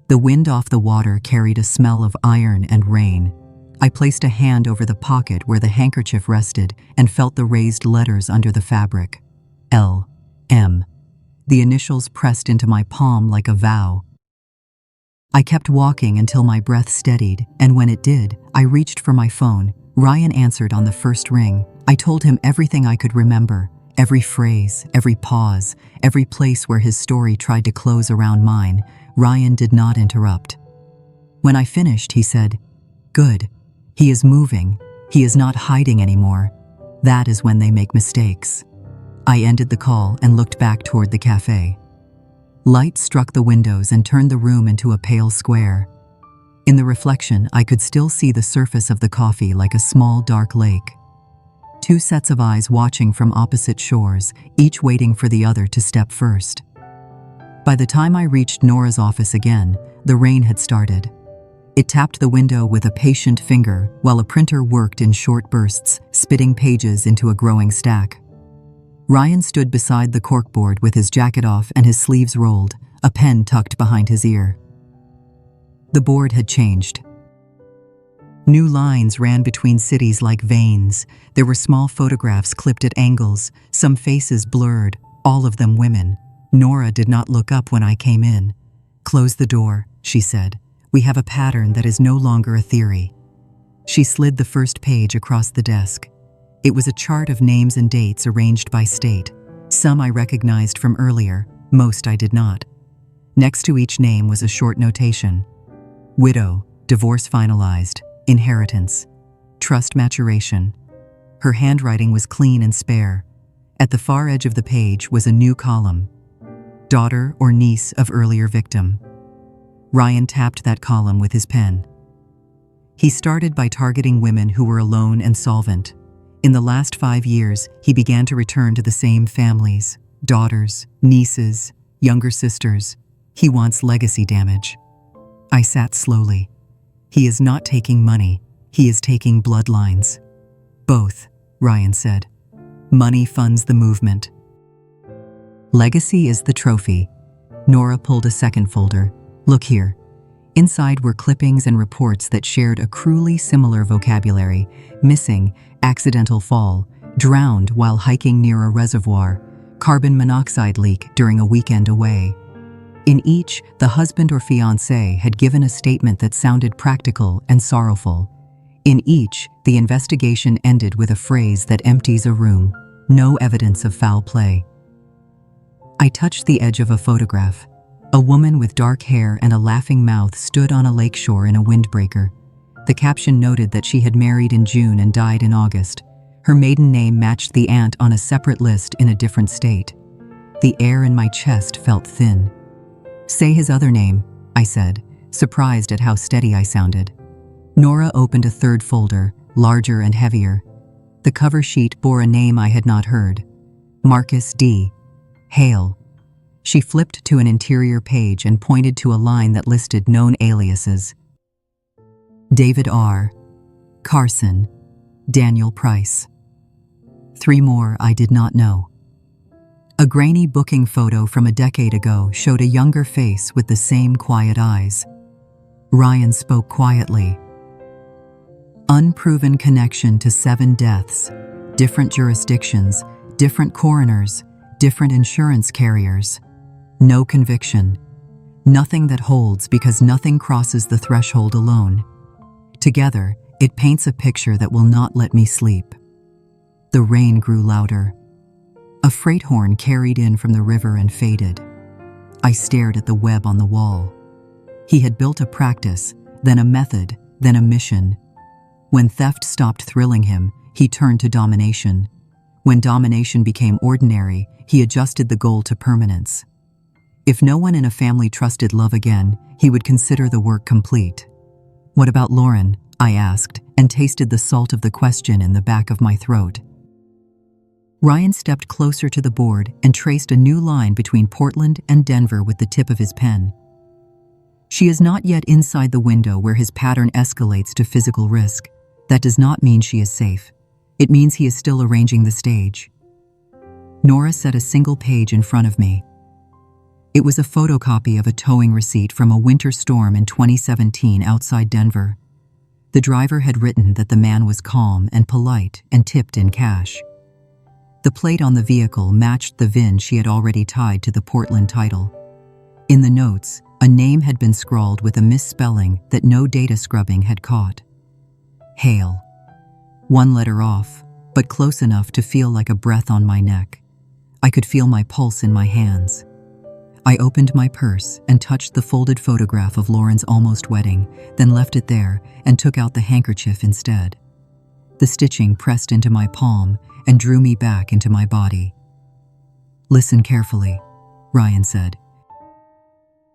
[SPEAKER 1] The wind off the water carried a smell of iron and rain. I placed a hand over the pocket where the handkerchief rested and felt the raised letters under the fabric. L. M. The initials pressed into my palm like a vow. I kept walking until my breath steadied, and when it did, I reached for my phone. Ryan answered on the first ring. I told him everything I could remember, every phrase, every pause, every place where his story tried to close around mine. Ryan did not interrupt. When I finished, he said, "Good. He is moving. He is not hiding anymore. That is when they make mistakes." I ended the call and looked back toward the cafe. Light struck the windows and turned the room into a pale square. In the reflection, I could still see the surface of the coffee like a small, dark lake. Two sets of eyes watching from opposite shores, each waiting for the other to step first. By the time I reached Nora's office again, the rain had started. It tapped the window with a patient finger while a printer worked in short bursts, spitting pages into a growing stack. Ryan stood beside the corkboard with his jacket off and his sleeves rolled, a pen tucked behind his ear. The board had changed. New lines ran between cities like veins. There were small photographs clipped at angles, some faces blurred, all of them women. Nora did not look up when I came in. "Close the door," she said. "We have a pattern that is no longer a theory." She slid the first page across the desk. It was a chart of names and dates arranged by state. Some I recognized from earlier, most I did not. Next to each name was a short notation. Widow, divorce finalized, inheritance, trust maturation. Her handwriting was clean and spare. At the far edge of the page was a new column. Daughter or niece of earlier victim. Ryan tapped that column with his pen. He started by targeting women who were alone and solvent. In the last 5 years, he began to return to the same families, daughters, nieces, younger sisters. He wants legacy damage. I sat slowly. He is not taking money. He is taking bloodlines. Both, Ryan said. Money funds the movement. Legacy is the trophy. Nora pulled a second folder. Look here. Inside were clippings and reports that shared a cruelly similar vocabulary: missing, accidental fall, drowned while hiking near a reservoir, carbon monoxide leak during a weekend away. In each, the husband or fiancé had given a statement that sounded practical and sorrowful. In each, the investigation ended with a phrase that empties a room: no evidence of foul play. I touched the edge of a photograph. A woman with dark hair and a laughing mouth stood on a lakeshore in a windbreaker. The caption noted that she had married in June and died in August. Her maiden name matched the aunt on a separate list in a different state. The air in my chest felt thin. "Say his other name," I said, surprised at how steady I sounded. Nora opened a third folder, larger and heavier. The cover sheet bore a name I had not heard. Marcus D. Hale. She flipped to an interior page and pointed to a line that listed known aliases. David R. Carson. Daniel Price. 3 more I did not know. A grainy booking photo from a decade ago showed a younger face with the same quiet eyes. Ryan spoke quietly. Unproven connection to 7 deaths, different jurisdictions, different coroners, different insurance carriers. No conviction. Nothing that holds because nothing crosses the threshold alone. Together, it paints a picture that will not let me sleep. The rain grew louder. A freight horn carried in from the river and faded. I stared at the web on the wall. He had built a practice, then a method, then a mission. When theft stopped thrilling him, he turned to domination. When domination became ordinary, he adjusted the goal to permanence. If no one in a family trusted love again, he would consider the work complete. "What about Lauren?" I asked, and tasted the salt of the question in the back of my throat. Ryan stepped closer to the board and traced a new line between Portland and Denver with the tip of his pen. She is not yet inside the window where his pattern escalates to physical risk. That does not mean she is safe. It means he is still arranging the stage. Nora set a single page in front of me. It was a photocopy of a towing receipt from a winter storm in 2017 outside Denver. The driver had written that the man was calm and polite and tipped in cash. The plate on the vehicle matched the VIN she had already tied to the Portland title. In the notes, a name had been scrawled with a misspelling that no data scrubbing had caught. Hale. 1 letter off, but close enough to feel like a breath on my neck. I could feel my pulse in my hands. I opened my purse and touched the folded photograph of Lauren's almost wedding, then left it there and took out the handkerchief instead. The stitching pressed into my palm and drew me back into my body. "Listen carefully," Ryan said.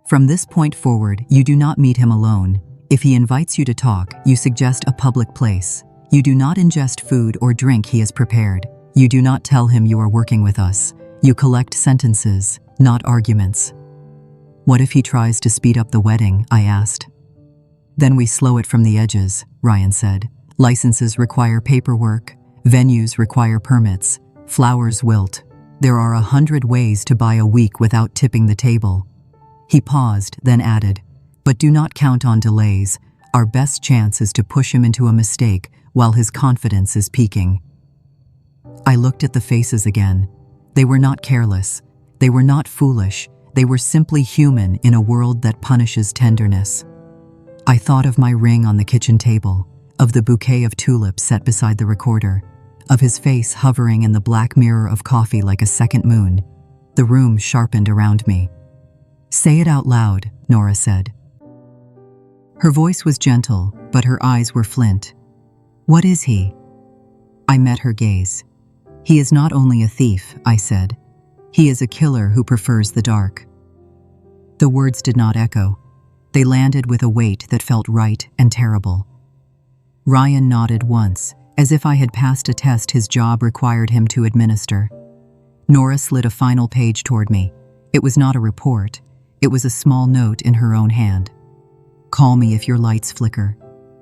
[SPEAKER 1] "From this point forward, you do not meet him alone. If he invites you to talk, you suggest a public place. You do not ingest food or drink he has prepared. You do not tell him you are working with us. You collect sentences, not arguments." "What if he tries to speed up the wedding?" I asked. "Then we slow it from the edges," Ryan said. "Licenses require paperwork. Venues require permits. Flowers wilt. There are 100 ways to buy a week without tipping the table." He paused, then added, "But do not count on delays. Our best chance is to push him into a mistake while his confidence is peaking." I looked at the faces again. They were not careless. They were not foolish, they were simply human in a world that punishes tenderness. I thought of my ring on the kitchen table, of the bouquet of tulips set beside the recorder, of his face hovering in the black mirror of coffee like a second moon. The room sharpened around me. "Say it out loud," Nora said. Her voice was gentle, but her eyes were flint. "What is he?" I met her gaze. "He is not only a thief," I said. "He is a killer who prefers the dark." The words did not echo. They landed with a weight that felt right and terrible. Ryan nodded once, as if I had passed a test his job required him to administer. Nora slid a final page toward me. It was not a report. It was a small note in her own hand. "Call me if your lights flicker.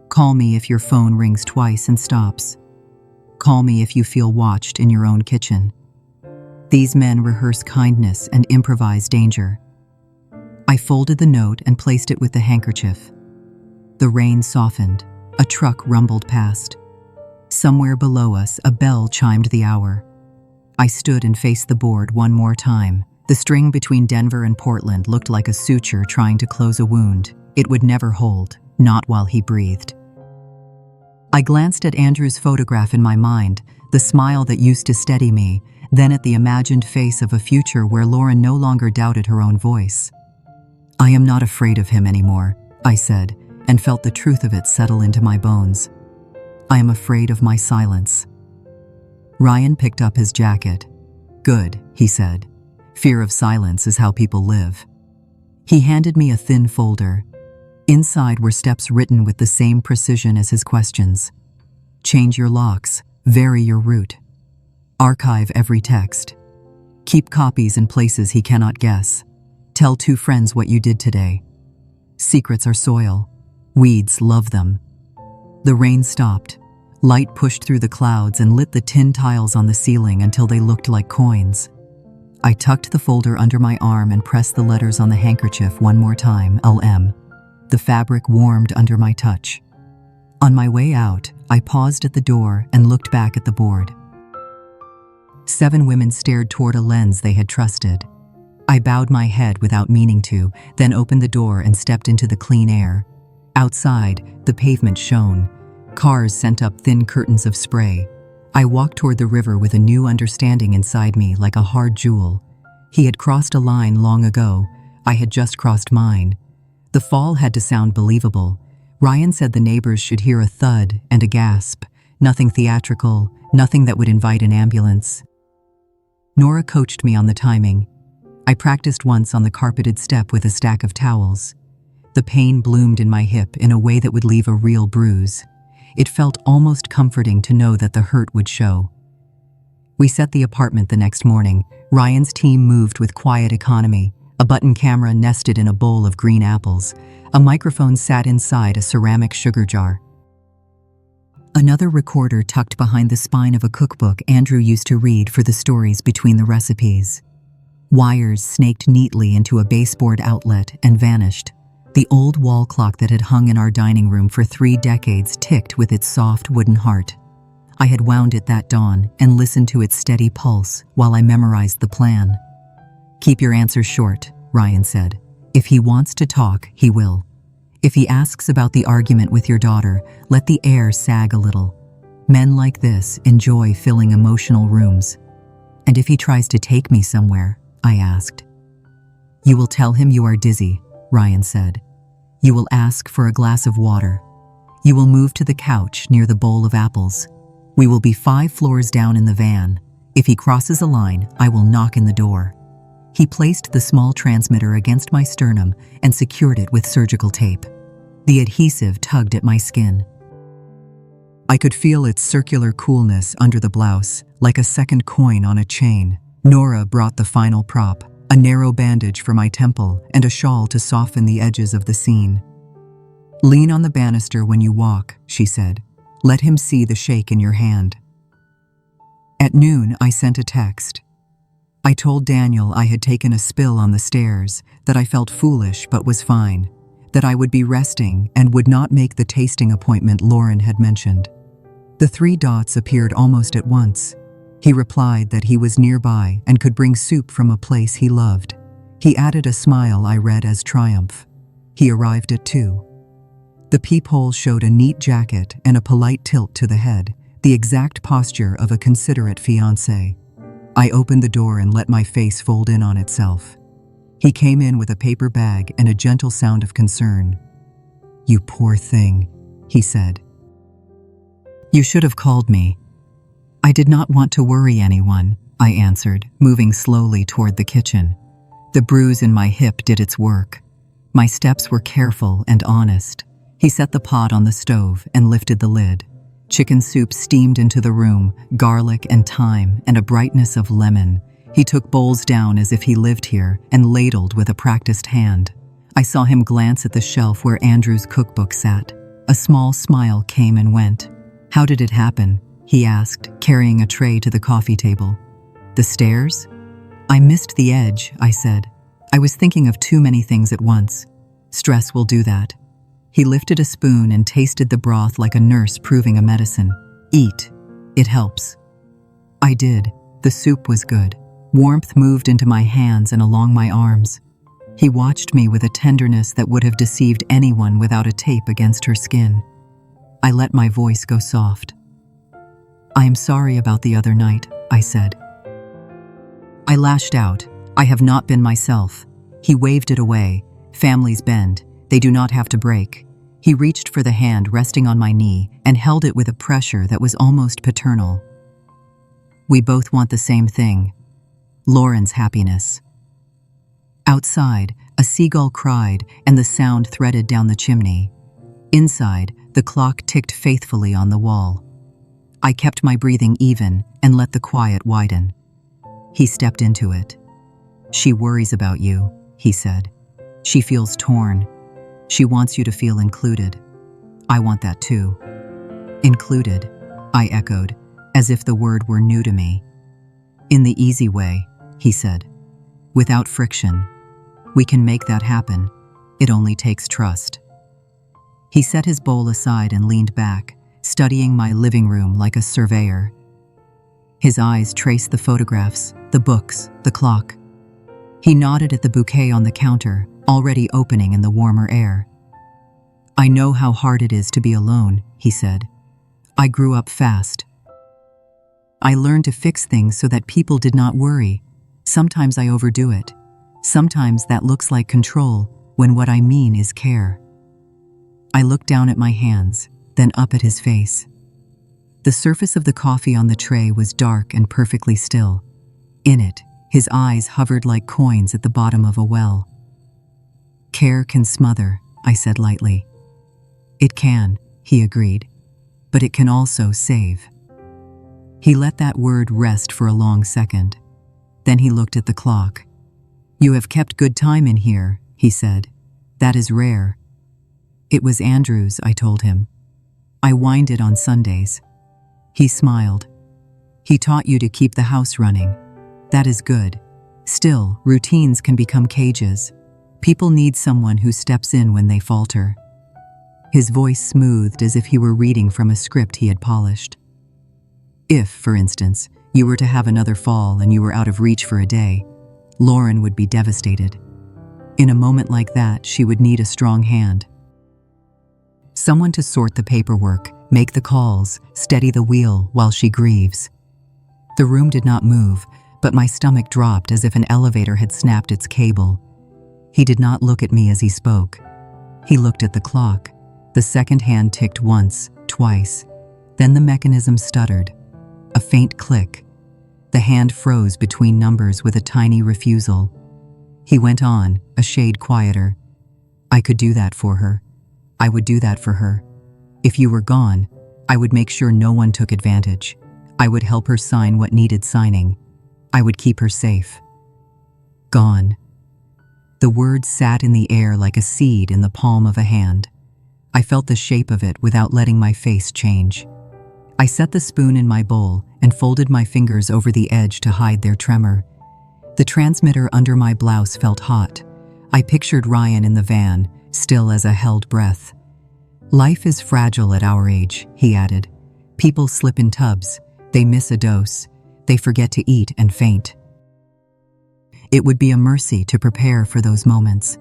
[SPEAKER 1] Call me if your phone rings twice and stops. Call me if you feel watched in your own kitchen." These men rehearse kindness and improvise danger. I folded the note and placed it with the handkerchief. The rain softened. A truck rumbled past. Somewhere below us, a bell chimed the hour. I stood and faced the board one more time. The string between Denver and Portland looked like a suture trying to close a wound. It would never hold, not while he breathed. I glanced at Andrew's photograph in my mind, the smile that used to steady me, then at the imagined face of a future where Lauren no longer doubted her own voice. "I am not afraid of him anymore," I said, and felt the truth of it settle into my bones. "I am afraid of my silence." Ryan picked up his jacket. "Good," he said. "Fear of silence is how people live." He handed me a thin folder. Inside were steps written with the same precision as his questions. Change your locks, vary your route. Archive every text. Keep copies in places he cannot guess. Tell 2 friends what you did today. Secrets are soil. Weeds love them. The rain stopped. Light pushed through the clouds and lit the tin tiles on the ceiling until they looked like coins. I tucked the folder under my arm and pressed the letters on the handkerchief one more time, LM. The fabric warmed under my touch. On my way out, I paused at the door and looked back at the board. 7 women stared toward a lens they had trusted. I bowed my head without meaning to, then opened the door and stepped into the clean air. Outside, the pavement shone. Cars sent up thin curtains of spray. I walked toward the river with a new understanding inside me like a hard jewel. He had crossed a line long ago. I had just crossed mine. The fall had to sound believable. Ryan said the neighbors should hear a thud and a gasp. Nothing theatrical, nothing that would invite an ambulance. Nora coached me on the timing. I practiced once on the carpeted step with a stack of towels. The pain bloomed in my hip in a way that would leave a real bruise. It felt almost comforting to know that the hurt would show. We set the apartment the next morning. Ryan's team moved with quiet economy. A button camera nested in a bowl of green apples. A microphone sat inside a ceramic sugar jar. Another recorder tucked behind the spine of a cookbook Andrew used to read for the stories between the recipes. Wires snaked neatly into a baseboard outlet and vanished. The old wall clock that had hung in our dining room for 3 decades ticked with its soft wooden heart. I had wound it that dawn and listened to its steady pulse while I memorized the plan. "Keep your answers short," Ryan said. "If he wants to talk, he will. If he asks about the argument with your daughter, let the air sag a little. Men like this enjoy filling emotional rooms." "And if he tries to take me somewhere?" I asked. "You will tell him you are dizzy," Ryan said. "You will ask for a glass of water. You will move to the couch near the bowl of apples. We will be 5 floors down in the van. If he crosses a line, I will knock in the door." He placed the small transmitter against my sternum and secured it with surgical tape. The adhesive tugged at my skin. I could feel its circular coolness under the blouse, like a second coin on a chain. Nora brought the final prop, a narrow bandage for my temple and a shawl to soften the edges of the scene. "Lean on the banister when you walk," she said. "Let him see the shake in your hand." At noon, I sent a text. I told Daniel I had taken a spill on the stairs, that I felt foolish but was fine, that I would be resting and would not make the tasting appointment Lauren had mentioned. The 3 dots appeared almost at once. He replied that he was nearby and could bring soup from a place he loved. He added a smile I read as triumph. He arrived at 2. The peephole showed a neat jacket and a polite tilt to the head, the exact posture of a considerate fiancé. I opened the door and let my face fold in on itself. He came in with a paper bag and a gentle sound of concern. "You poor thing," he said. "You should have called me." "I did not want to worry anyone," I answered, moving slowly toward the kitchen. The bruise in my hip did its work. My steps were careful and honest. He set the pot on the stove and lifted the lid. Chicken soup steamed into the room, garlic and thyme and a brightness of lemon. He took bowls down as if he lived here and ladled with a practiced hand. I saw him glance at the shelf where Andrew's cookbook sat. A small smile came and went. "How did it happen?" he asked, carrying a tray to the coffee table. "The stairs?" "I missed the edge," I said. "I was thinking of too many things at once. Stress will do that." He lifted a spoon and tasted the broth like a nurse proving a medicine. "Eat. It helps." I did. The soup was good. Warmth moved into my hands and along my arms. He watched me with a tenderness that would have deceived anyone without a tape against her skin. I let my voice go soft. "I am sorry about the other night," I said. I lashed out. "I have not been myself." He waved it away. "Families bend. They do not have to break." He reached for the hand resting on my knee and held it with a pressure that was almost paternal. "We both want the same thing. Lauren's happiness." Outside, a seagull cried and the sound threaded down the chimney. Inside, the clock ticked faithfully on the wall. I kept my breathing even and let the quiet widen. He stepped into it. "She worries about you," he said. "She feels torn. She wants you to feel included. I want that too." "Included," I echoed, as if the word were new to me. "In the easy way," he said. "Without friction. We can make that happen. It only takes trust." He set his bowl aside and leaned back, studying my living room like a surveyor. His eyes traced the photographs, the books, the clock. He nodded at the bouquet on the counter, already opening in the warmer air. "I know how hard it is to be alone," he said. "I grew up fast. I learned to fix things so that people did not worry. Sometimes I overdo it. Sometimes that looks like control, when what I mean is care." I looked down at my hands, then up at his face. The surface of the coffee on the tray was dark and perfectly still. In it, his eyes hovered like coins at the bottom of a well. "Care can smother," I said lightly. "It can," he agreed, "but it can also save." He let that word rest for a long second. Then he looked at the clock. "You have kept good time in here," he said. "That is rare." "It was Andrew's," I told him. "I wind it on Sundays." He smiled. "He taught you to keep the house running. That is good. Still, routines can become cages. People need someone who steps in when they falter." His voice smoothed as if he were reading from a script he had polished. "If, for instance, you were to have another fall and you were out of reach for a day, Lauren would be devastated. In a moment like that, she would need a strong hand. Someone to sort the paperwork, make the calls, steady the wheel while she grieves." The room did not move, but my stomach dropped as if an elevator had snapped its cable. He did not look at me as he spoke. He looked at the clock. The second hand ticked once, twice. Then the mechanism stuttered. A faint click. The hand froze between numbers with a tiny refusal. He went on, a shade quieter. "I could do that for her. I would do that for her. If you were gone, I would make sure no one took advantage. I would help her sign what needed signing. I would keep her safe." Gone. The word sat in the air like a seed in the palm of a hand. I felt the shape of it without letting my face change. I set the spoon in my bowl and folded my fingers over the edge to hide their tremor. The transmitter under my blouse felt hot. I pictured Ryan in the van, still as a held breath. "Life is fragile at our age," he added. "People slip in tubs. They miss a dose. they forget to eat and faint. It would be a mercy to prepare for those moments.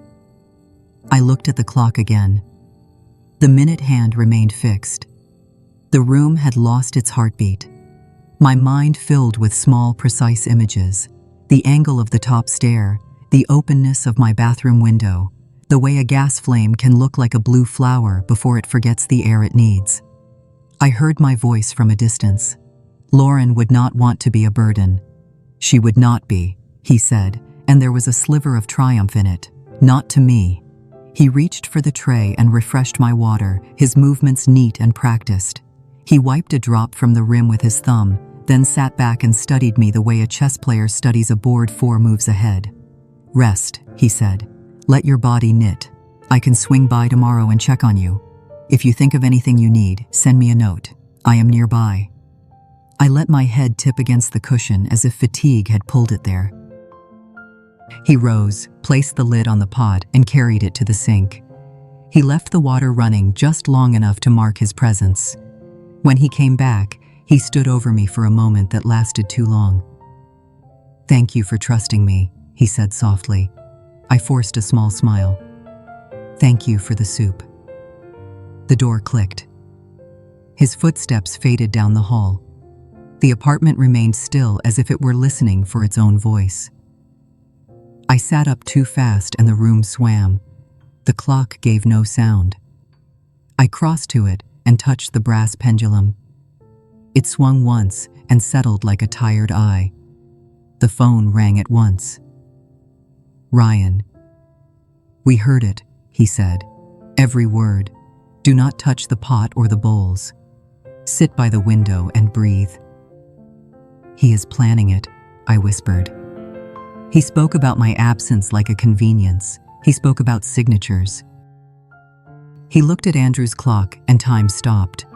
[SPEAKER 1] I looked at the clock again. The minute hand remained fixed. The room had lost its heartbeat. My mind filled with small, precise images. The angle of the top stair, the openness of my bathroom window, the way a gas flame can look like a blue flower before it forgets the air it needs. I heard my voice from a distance. Lauren would not want to be a burden. She would not be, he said, and there was a sliver of triumph in it. Not to me. He reached for the tray and refreshed my water, his movements neat and practiced. He wiped a drop from the rim with his thumb, then sat back and studied me the way a chess player studies a board 4 moves ahead. Rest, he said. Let your body knit. I can swing by tomorrow and check on you. If you think of anything you need, send me a note. I am nearby. I let my head tip against the cushion as if fatigue had pulled it there. He rose, placed the lid on the pot, and carried it to the sink. He left the water running just long enough to mark his presence. When he came back, he stood over me for a moment that lasted too long. "Thank you for trusting me," he said softly. I forced a small smile. "Thank you for the soup." The door clicked. His footsteps faded down the hall. The apartment remained still as if it were listening for its own voice. I sat up too fast and the room swam. The clock gave no sound. I crossed to it and touched the brass pendulum. It swung once and settled like a tired eye. The phone rang at once. "Ryan." "We heard it," he said. "Every word. Do not touch the pot or the bowls. Sit by the window and breathe." "He is planning it," I whispered. He spoke about my absence like a convenience. He spoke about signatures. He looked at Andrew's clock and time stopped.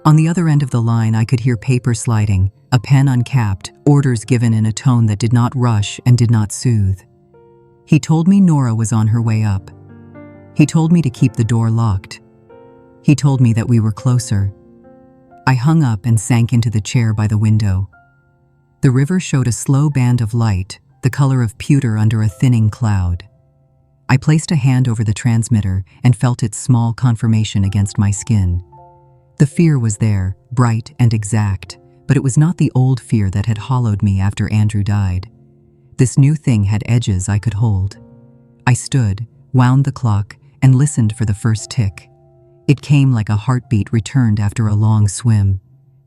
[SPEAKER 1] On the other end of the line, I could hear paper sliding, a pen uncapped, orders given in a tone that did not rush and did not soothe. He told me Nora was on her way up. He told me to keep the door locked. He told me that we were closer. I hung up and sank into the chair by the window. The river showed a slow band of light, the color of pewter under a thinning cloud. I placed a hand over the transmitter and felt its small confirmation against my skin. The fear was there, bright and exact, but it was not the old fear that had hollowed me after Andrew died. This new thing had edges I could hold. I stood, wound the clock, and listened for the first tick. It came like a heartbeat returned after a long swim.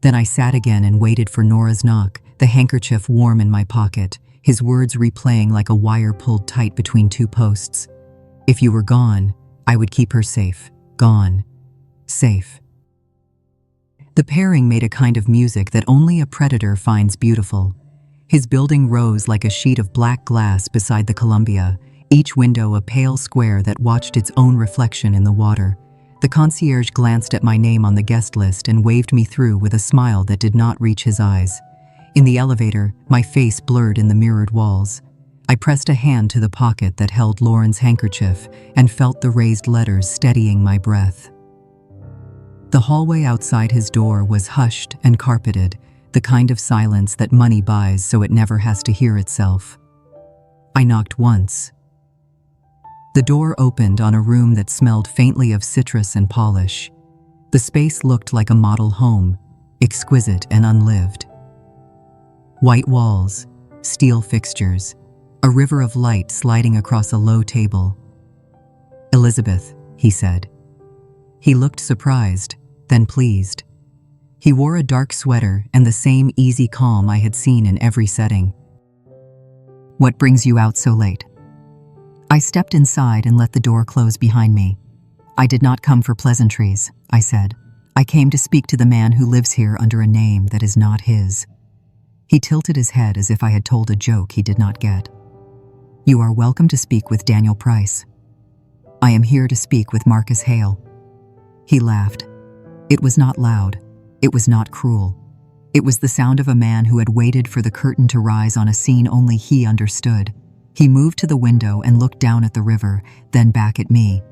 [SPEAKER 1] Then I sat again and waited for Nora's knock, the handkerchief warm in my pocket, his words replaying like a wire pulled tight between two posts. If you were gone, I would keep her safe. Gone. Safe. The pairing made a kind of music that only a predator finds beautiful. His building rose like a sheet of black glass beside the Columbia, each window a pale square that watched its own reflection in the water. The concierge glanced at my name on the guest list and waved me through with a smile that did not reach his eyes. In the elevator, my face blurred in the mirrored walls. I pressed a hand to the pocket that held Lauren's handkerchief and felt the raised letters steadying my breath. The hallway outside his door was hushed and carpeted, the kind of silence that money buys so it never has to hear itself. I knocked once. The door opened on a room that smelled faintly of citrus and polish. The space looked like a model home, exquisite and unlived. White walls, steel fixtures, a river of light sliding across a low table. "Elizabeth," he said. He looked surprised, then pleased. He wore a dark sweater and the same easy calm I had seen in every setting. "What brings you out so late?" I stepped inside and let the door close behind me. "I did not come for pleasantries," I said. "I came to speak to the man who lives here under a name that is not his." He tilted his head as if I had told a joke he did not get. "You are welcome to speak with Daniel Price." "I am here to speak with Marcus Hale." He laughed. It was not loud. It was not cruel. It was the sound of a man who had waited for the curtain to rise on a scene only he understood. He moved to the window and looked down at the river, then back at me.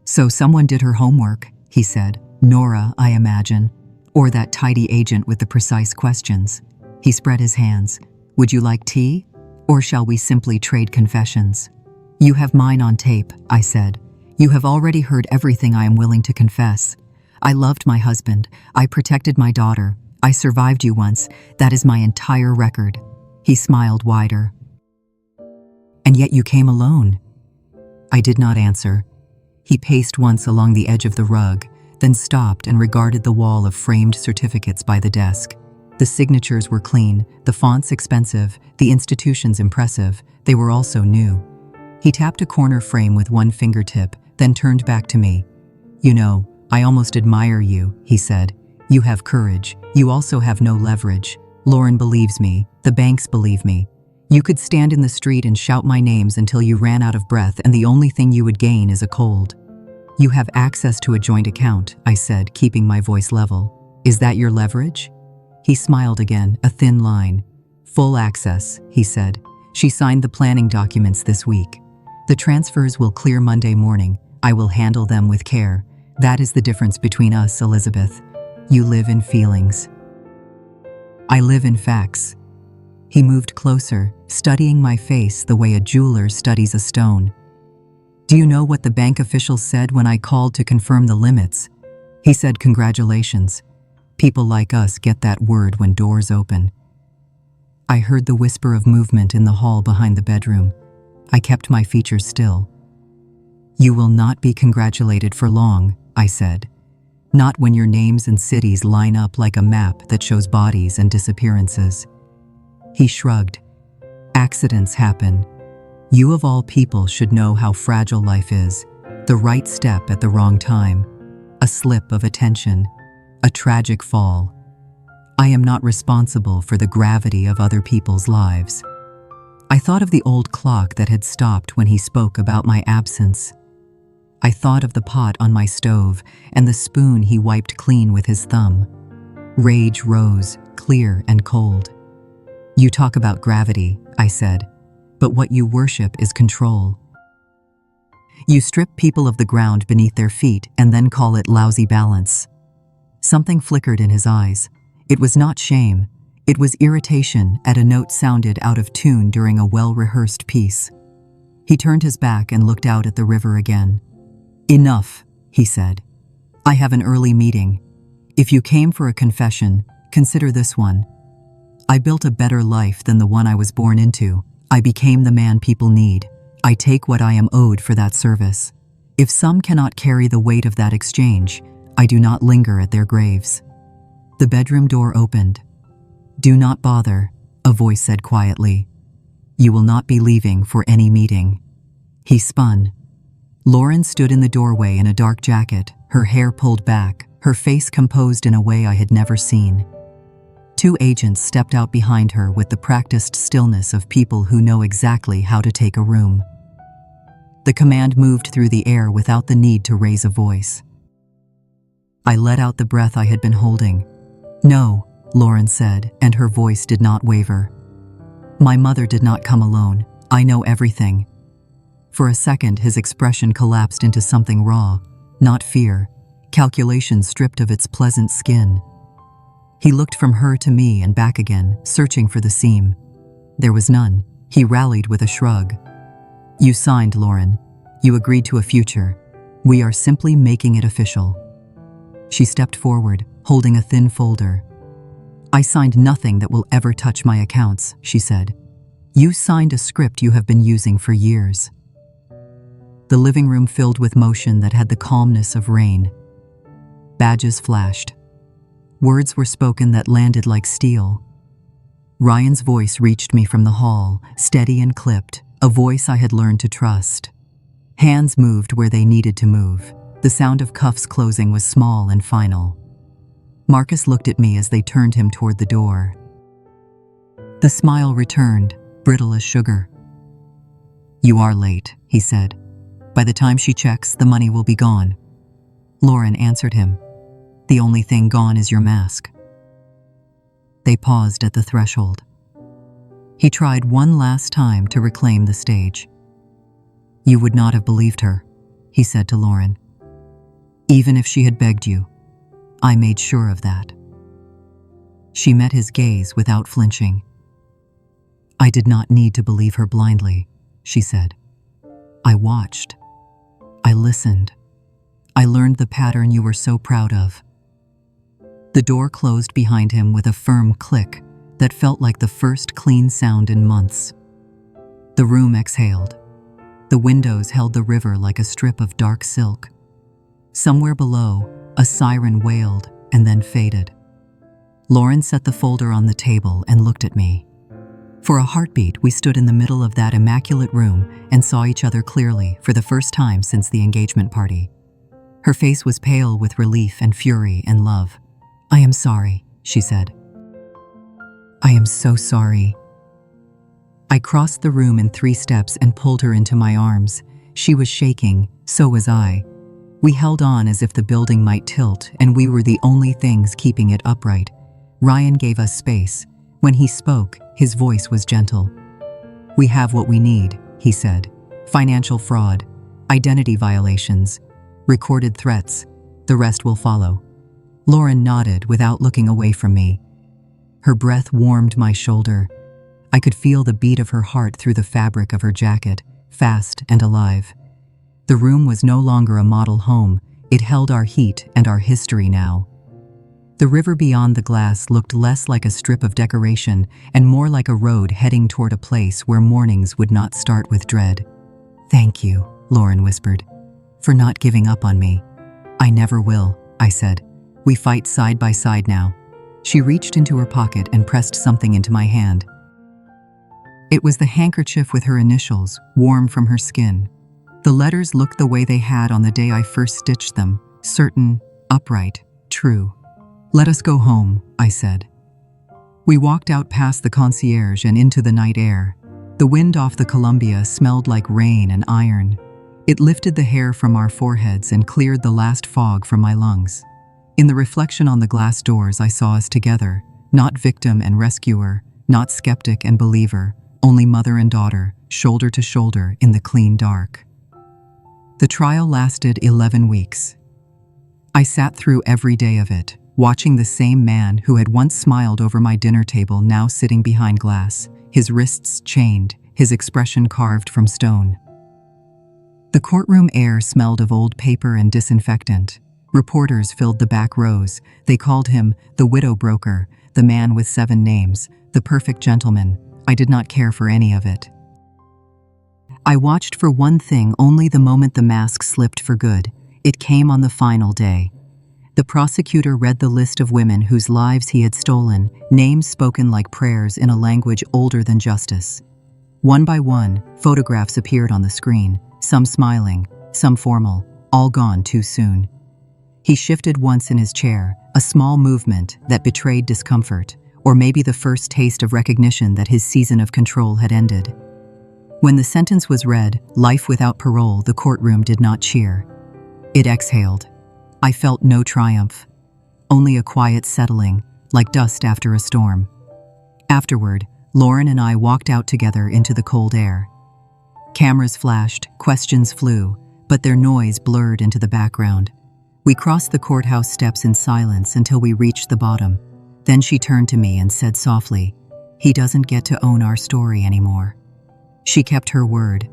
[SPEAKER 1] "So someone did her homework," he said. "Nora, I imagine. Or that tidy agent with the precise questions." He spread his hands. Would you like tea? Or shall we simply trade confessions? You have mine on tape, I said. You have already heard everything I am willing to confess. I loved my husband. I protected my daughter. I survived you once. That is my entire record. He smiled wider. And yet you came alone. I did not answer. He paced once along the edge of the rug, then stopped and regarded the wall of framed certificates by the desk. The signatures were clean, the fonts expensive, the institutions impressive. They were also new. He tapped a corner frame with one fingertip, then turned back to me. You know, I almost admire you, he said. You have courage. You also have no leverage. Lauren believes me. The banks believe me. You could stand in the street and shout my names until you ran out of breath, and the only thing you would gain is a cold. You have access to a joint account, I said, keeping my voice level. Is that your leverage? He smiled again, a thin line. Full access, he said. She signed the planning documents this week. The transfers will clear Monday morning. I will handle them with care. That is the difference between us, Elizabeth. You live in feelings. I live in facts. He moved closer, studying my face the way a jeweler studies a stone. Do you know what the bank official said when I called to confirm the limits? He said, congratulations. People like us get that word when doors open. I heard the whisper of movement in the hall behind the bedroom. I kept my features still. You will not be congratulated for long, I said. Not when your names and cities line up like a map that shows bodies and disappearances. He shrugged. Accidents happen. You of all people should know how fragile life is. The right step at the wrong time. A slip of attention. A tragic fall. I am not responsible for the gravity of other people's lives. I thought of the old clock that had stopped when he spoke about my absence. I thought of the pot on my stove and the spoon he wiped clean with his thumb. Rage rose, clear and cold. You talk about gravity, I said, but what you worship is control. You strip people of the ground beneath their feet and then call it lousy balance. Something flickered in his eyes. It was not shame. It was irritation at a note sounded out of tune during a well-rehearsed piece. He turned his back and looked out at the river again. Enough, he said. I have an early meeting. If you came for a confession, consider this one. I built a better life than the one I was born into. I became the man people need. I take what I am owed for that service. If some cannot carry the weight of that exchange, I do not linger at their graves. The bedroom door opened. Do not bother, a voice said quietly. You will not be leaving for any meeting. He spun. Lauren stood in the doorway in a dark jacket, her hair pulled back, her face composed in a way I had never seen. Two agents stepped out behind her with the practiced stillness of people who know exactly how to take a room. The command moved through the air without the need to raise a voice. I let out the breath I had been holding. No, Lauren said, and her voice did not waver. My mother did not come alone. I know everything. For a second, his expression collapsed into something raw, not fear, calculation stripped of its pleasant skin. He looked from her to me and back again, searching for the seam. There was none. He rallied with a shrug. You signed, Lauren. You agreed to a future. We are simply making it official. She stepped forward, holding a thin folder. I signed nothing that will ever touch my accounts, she said. You signed a script you have been using for years. The living room filled with motion that had the calmness of rain. Badges flashed. Words were spoken that landed like steel. Ryan's voice reached me from the hall, steady and clipped, a voice I had learned to trust. Hands moved where they needed to move. The sound of cuffs closing was small and final. Marcus looked at me as they turned him toward the door. The smile returned, brittle as sugar. You are late, he said. By the time she checks, the money will be gone. Lauren answered him. The only thing gone is your mask. They paused at the threshold. He tried one last time to reclaim the stage. You would not have believed her, he said to Lauren. Even if she had begged you. I made sure of that. She met his gaze without flinching. "I did not need to believe her blindly," she said. "I watched. I listened. I learned the pattern you were so proud of." The door closed behind him with a firm click that felt like the first clean sound in months. The room exhaled. The windows held the river like a strip of dark silk. Somewhere below, a siren wailed and then faded. Lauren set the folder on the table and looked at me. For a heartbeat, we stood in the middle of that immaculate room and saw each other clearly for the first time since the engagement party. Her face was pale with relief and fury and love. "I am sorry," she said. "I am so sorry." I crossed the room in 3 steps and pulled her into my arms. She was shaking, so was I. We held on as if the building might tilt, and we were the only things keeping it upright. Ryan gave us space. When he spoke, his voice was gentle. "We have what we need," he said. "Financial fraud, identity violations, recorded threats. The rest will follow." Lauren nodded without looking away from me. Her breath warmed my shoulder. I could feel the beat of her heart through the fabric of her jacket, fast and alive. The room was no longer a model home. It held our heat and our history now. The river beyond the glass looked less like a strip of decoration and more like a road heading toward a place where mornings would not start with dread. "Thank you," Lauren whispered, "for not giving up on me." "I never will," I said. "We fight side by side now." She reached into her pocket and pressed something into my hand. It was the handkerchief with her initials, warm from her skin. The letters looked the way they had on the day I first stitched them, certain, upright, true. "Let us go home," I said. We walked out past the concierge and into the night air. The wind off the Columbia smelled like rain and iron. It lifted the hair from our foreheads and cleared the last fog from my lungs. In the reflection on the glass doors, I saw us together, not victim and rescuer, not skeptic and believer, only mother and daughter, shoulder to shoulder in the clean dark. The trial lasted 11 weeks. I sat through every day of it, watching the same man who had once smiled over my dinner table now sitting behind glass, his wrists chained, his expression carved from stone. The courtroom air smelled of old paper and disinfectant. Reporters filled the back rows. They called him the widow broker, the man with 7 names, the perfect gentleman. I did not care for any of it. I watched for one thing only the moment the mask slipped for good. It came on the final day. The prosecutor read the list of women whose lives he had stolen, names spoken like prayers in a language older than justice. One by one, photographs appeared on the screen, some smiling, some formal, all gone too soon. He shifted once in his chair, a small movement that betrayed discomfort, or maybe the first taste of recognition that his season of control had ended. When the sentence was read, life without parole, the courtroom did not cheer. It exhaled. I felt no triumph, only a quiet settling, like dust after a storm. Afterward, Lauren and I walked out together into the cold air. Cameras flashed, questions flew, but their noise blurred into the background. We crossed the courthouse steps in silence until we reached the bottom. Then she turned to me and said softly, "He doesn't get to own our story anymore." She kept her word.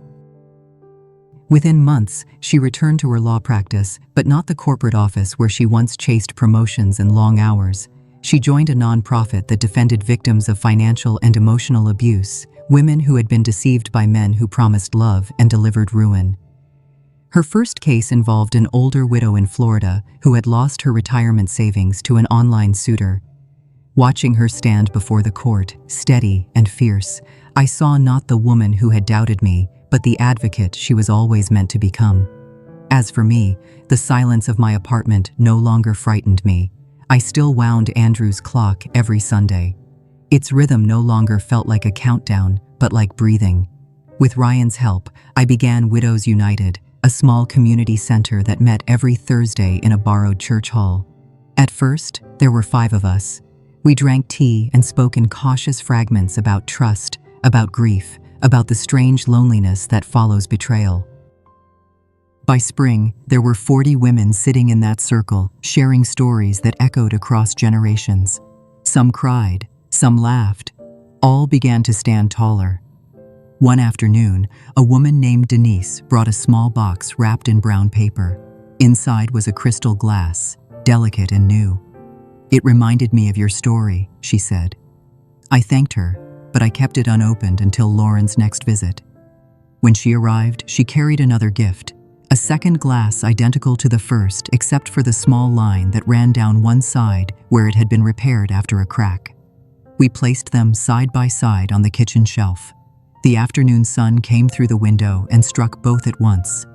[SPEAKER 1] Within months, she returned to her law practice, but not the corporate office where she once chased promotions and long hours. She joined a nonprofit that defended victims of financial and emotional abuse, women who had been deceived by men who promised love and delivered ruin. Her first case involved an older widow in Florida who had lost her retirement savings to an online suitor. Watching her stand before the court, steady and fierce, I saw not the woman who had doubted me, but the advocate she was always meant to become. As for me, the silence of my apartment no longer frightened me. I still wound Andrew's clock every Sunday. Its rhythm no longer felt like a countdown, but like breathing. With Ryan's help, I began Widows United, a small community center that met every Thursday in a borrowed church hall. At first, there were 5 of us. We drank tea and spoke in cautious fragments about trust, about grief, about the strange loneliness that follows betrayal. By spring, there were 40 women sitting in that circle, sharing stories that echoed across generations. Some cried, some laughed. All began to stand taller. One afternoon, a woman named Denise brought a small box wrapped in brown paper. Inside was a crystal glass, delicate and new. "It reminded me of your story," she said. I thanked her, but I kept it unopened until Lauren's next visit. When she arrived, she carried another gift, a second glass identical to the first except for the small line that ran down one side where it had been repaired after a crack. We placed them side by side on the kitchen shelf. The afternoon sun came through the window and struck both at once.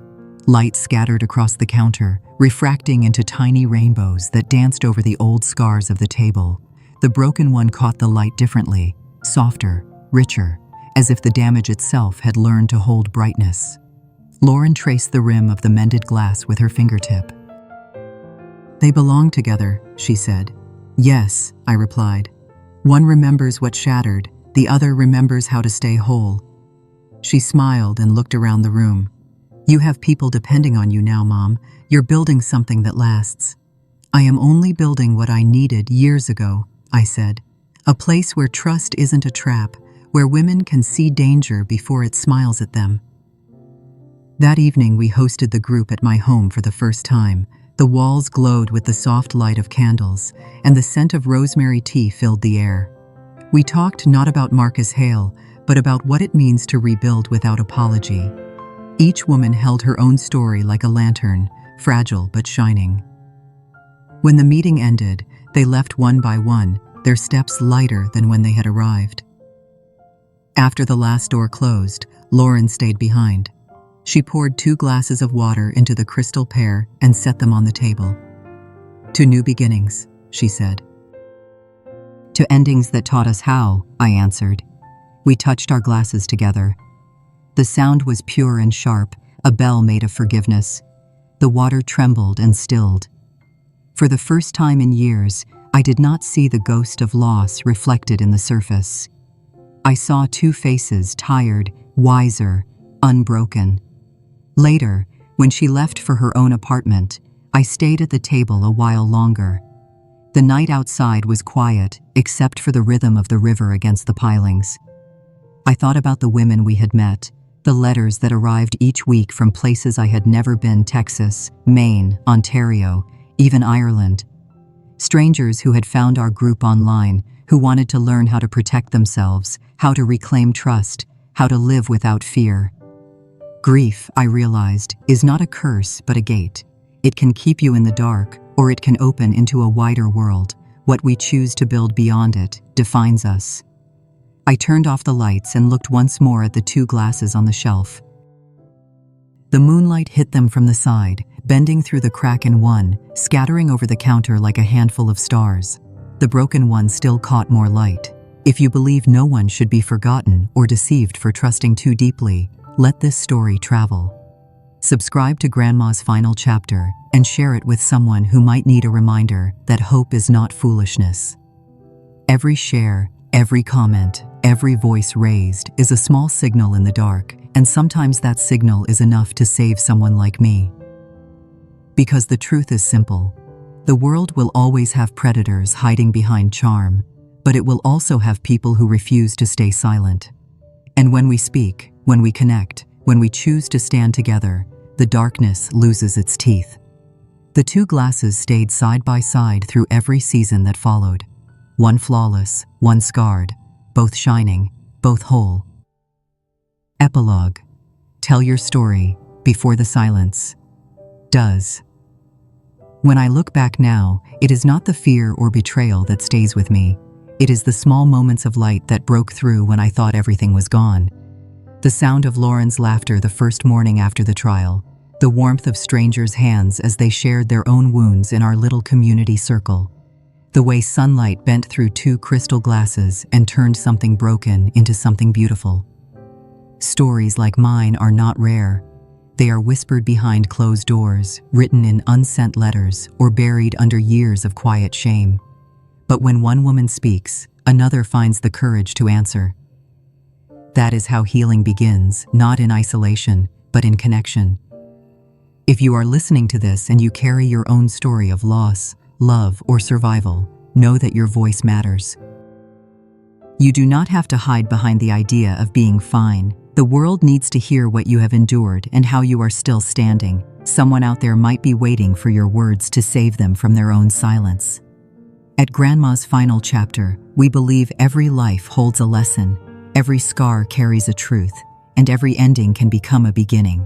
[SPEAKER 1] Light scattered across the counter, refracting into tiny rainbows that danced over the old scars of the table. The broken one caught the light differently, softer, richer, as if the damage itself had learned to hold brightness. Lauren traced the rim of the mended glass with her fingertip. "They belong together," she said. "Yes," I replied. "One remembers what shattered, the other remembers how to stay whole." She smiled and looked around the room. "You have people depending on you now, Mom. You're building something that lasts." "I am only building what I needed years ago," I said. "A place where trust isn't a trap, where women can see danger before it smiles at them." That evening we hosted the group at my home for the first time. The walls glowed with the soft light of candles, and the scent of rosemary tea filled the air. We talked not about Marcus Hale, but about what it means to rebuild without apology. Each woman held her own story like a lantern, fragile but shining. When the meeting ended, they left one by one, their steps lighter than when they had arrived. After the last door closed, Lauren stayed behind. She poured 2 glasses of water into the crystal pair and set them on the table. "To new beginnings," she said. "To endings that taught us how," I answered. We touched our glasses together. The sound was pure and sharp, a bell made of forgiveness. The water trembled and stilled. For the first time in years, I did not see the ghost of loss reflected in the surface. I saw 2 faces, tired, wiser, unbroken. Later, when she left for her own apartment, I stayed at the table a while longer. The night outside was quiet, except for the rhythm of the river against the pilings. I thought about the women we had met, the letters that arrived each week from places I had never been: Texas, Maine, Ontario, even Ireland. Strangers who had found our group online, who wanted to learn how to protect themselves, how to reclaim trust, how to live without fear. Grief, I realized, is not a curse but a gate. It can keep you in the dark, or it can open into a wider world. What we choose to build beyond it defines us. I turned off the lights and looked once more at the 2 glasses on the shelf. The moonlight hit them from the side, bending through the crack in one, scattering over the counter like a handful of stars. The broken one still caught more light. If you believe no one should be forgotten or deceived for trusting too deeply, let this story travel. Subscribe to Grandma's Final Chapter and share it with someone who might need a reminder that hope is not foolishness. Every share, every comment, every voice raised is a small signal in the dark, and sometimes that signal is enough to save someone like me. Because the truth is simple. The world will always have predators hiding behind charm, but it will also have people who refuse to stay silent. And when we speak, when we connect, when we choose to stand together, the darkness loses its teeth. The 2 glasses stayed side by side through every season that followed. One flawless, one scarred, both shining, both whole. Epilogue. Tell your story before the silence does. When I look back now, it is not the fear or betrayal that stays with me. It is the small moments of light that broke through when I thought everything was gone. The sound of Lauren's laughter the first morning after the trial, the warmth of strangers' hands as they shared their own wounds in our little community circle, the way sunlight bent through 2 crystal glasses and turned something broken into something beautiful. Stories like mine are not rare. They are whispered behind closed doors, written in unsent letters, or buried under years of quiet shame. But when one woman speaks, another finds the courage to answer. That is how healing begins, not in isolation, but in connection. If you are listening to this and you carry your own story of loss, love, or survival, know that your voice matters. You do not have to hide behind the idea of being fine. The world needs to hear what you have endured and how you are still standing. Someone out there might be waiting for your words to save them from their own silence. At Grandma's final chapter, we believe every life holds a lesson, every scar carries a truth, and every ending can become a beginning.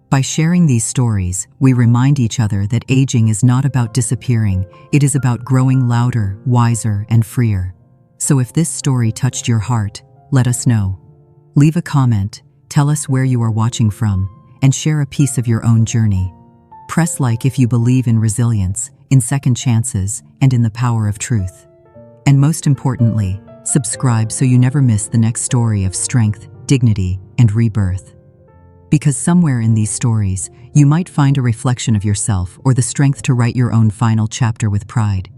[SPEAKER 1] By sharing these stories, we remind each other that aging is not about disappearing, it is about growing louder, wiser, and freer. So if this story touched your heart, let us know. Leave a comment, tell us where you are watching from, and share a piece of your own journey. Press like if you believe in resilience, in second chances, and in the power of truth. And most importantly, subscribe so you never miss the next story of strength, dignity, and rebirth. Because somewhere in these stories, you might find a reflection of yourself or the strength to write your own final chapter with pride.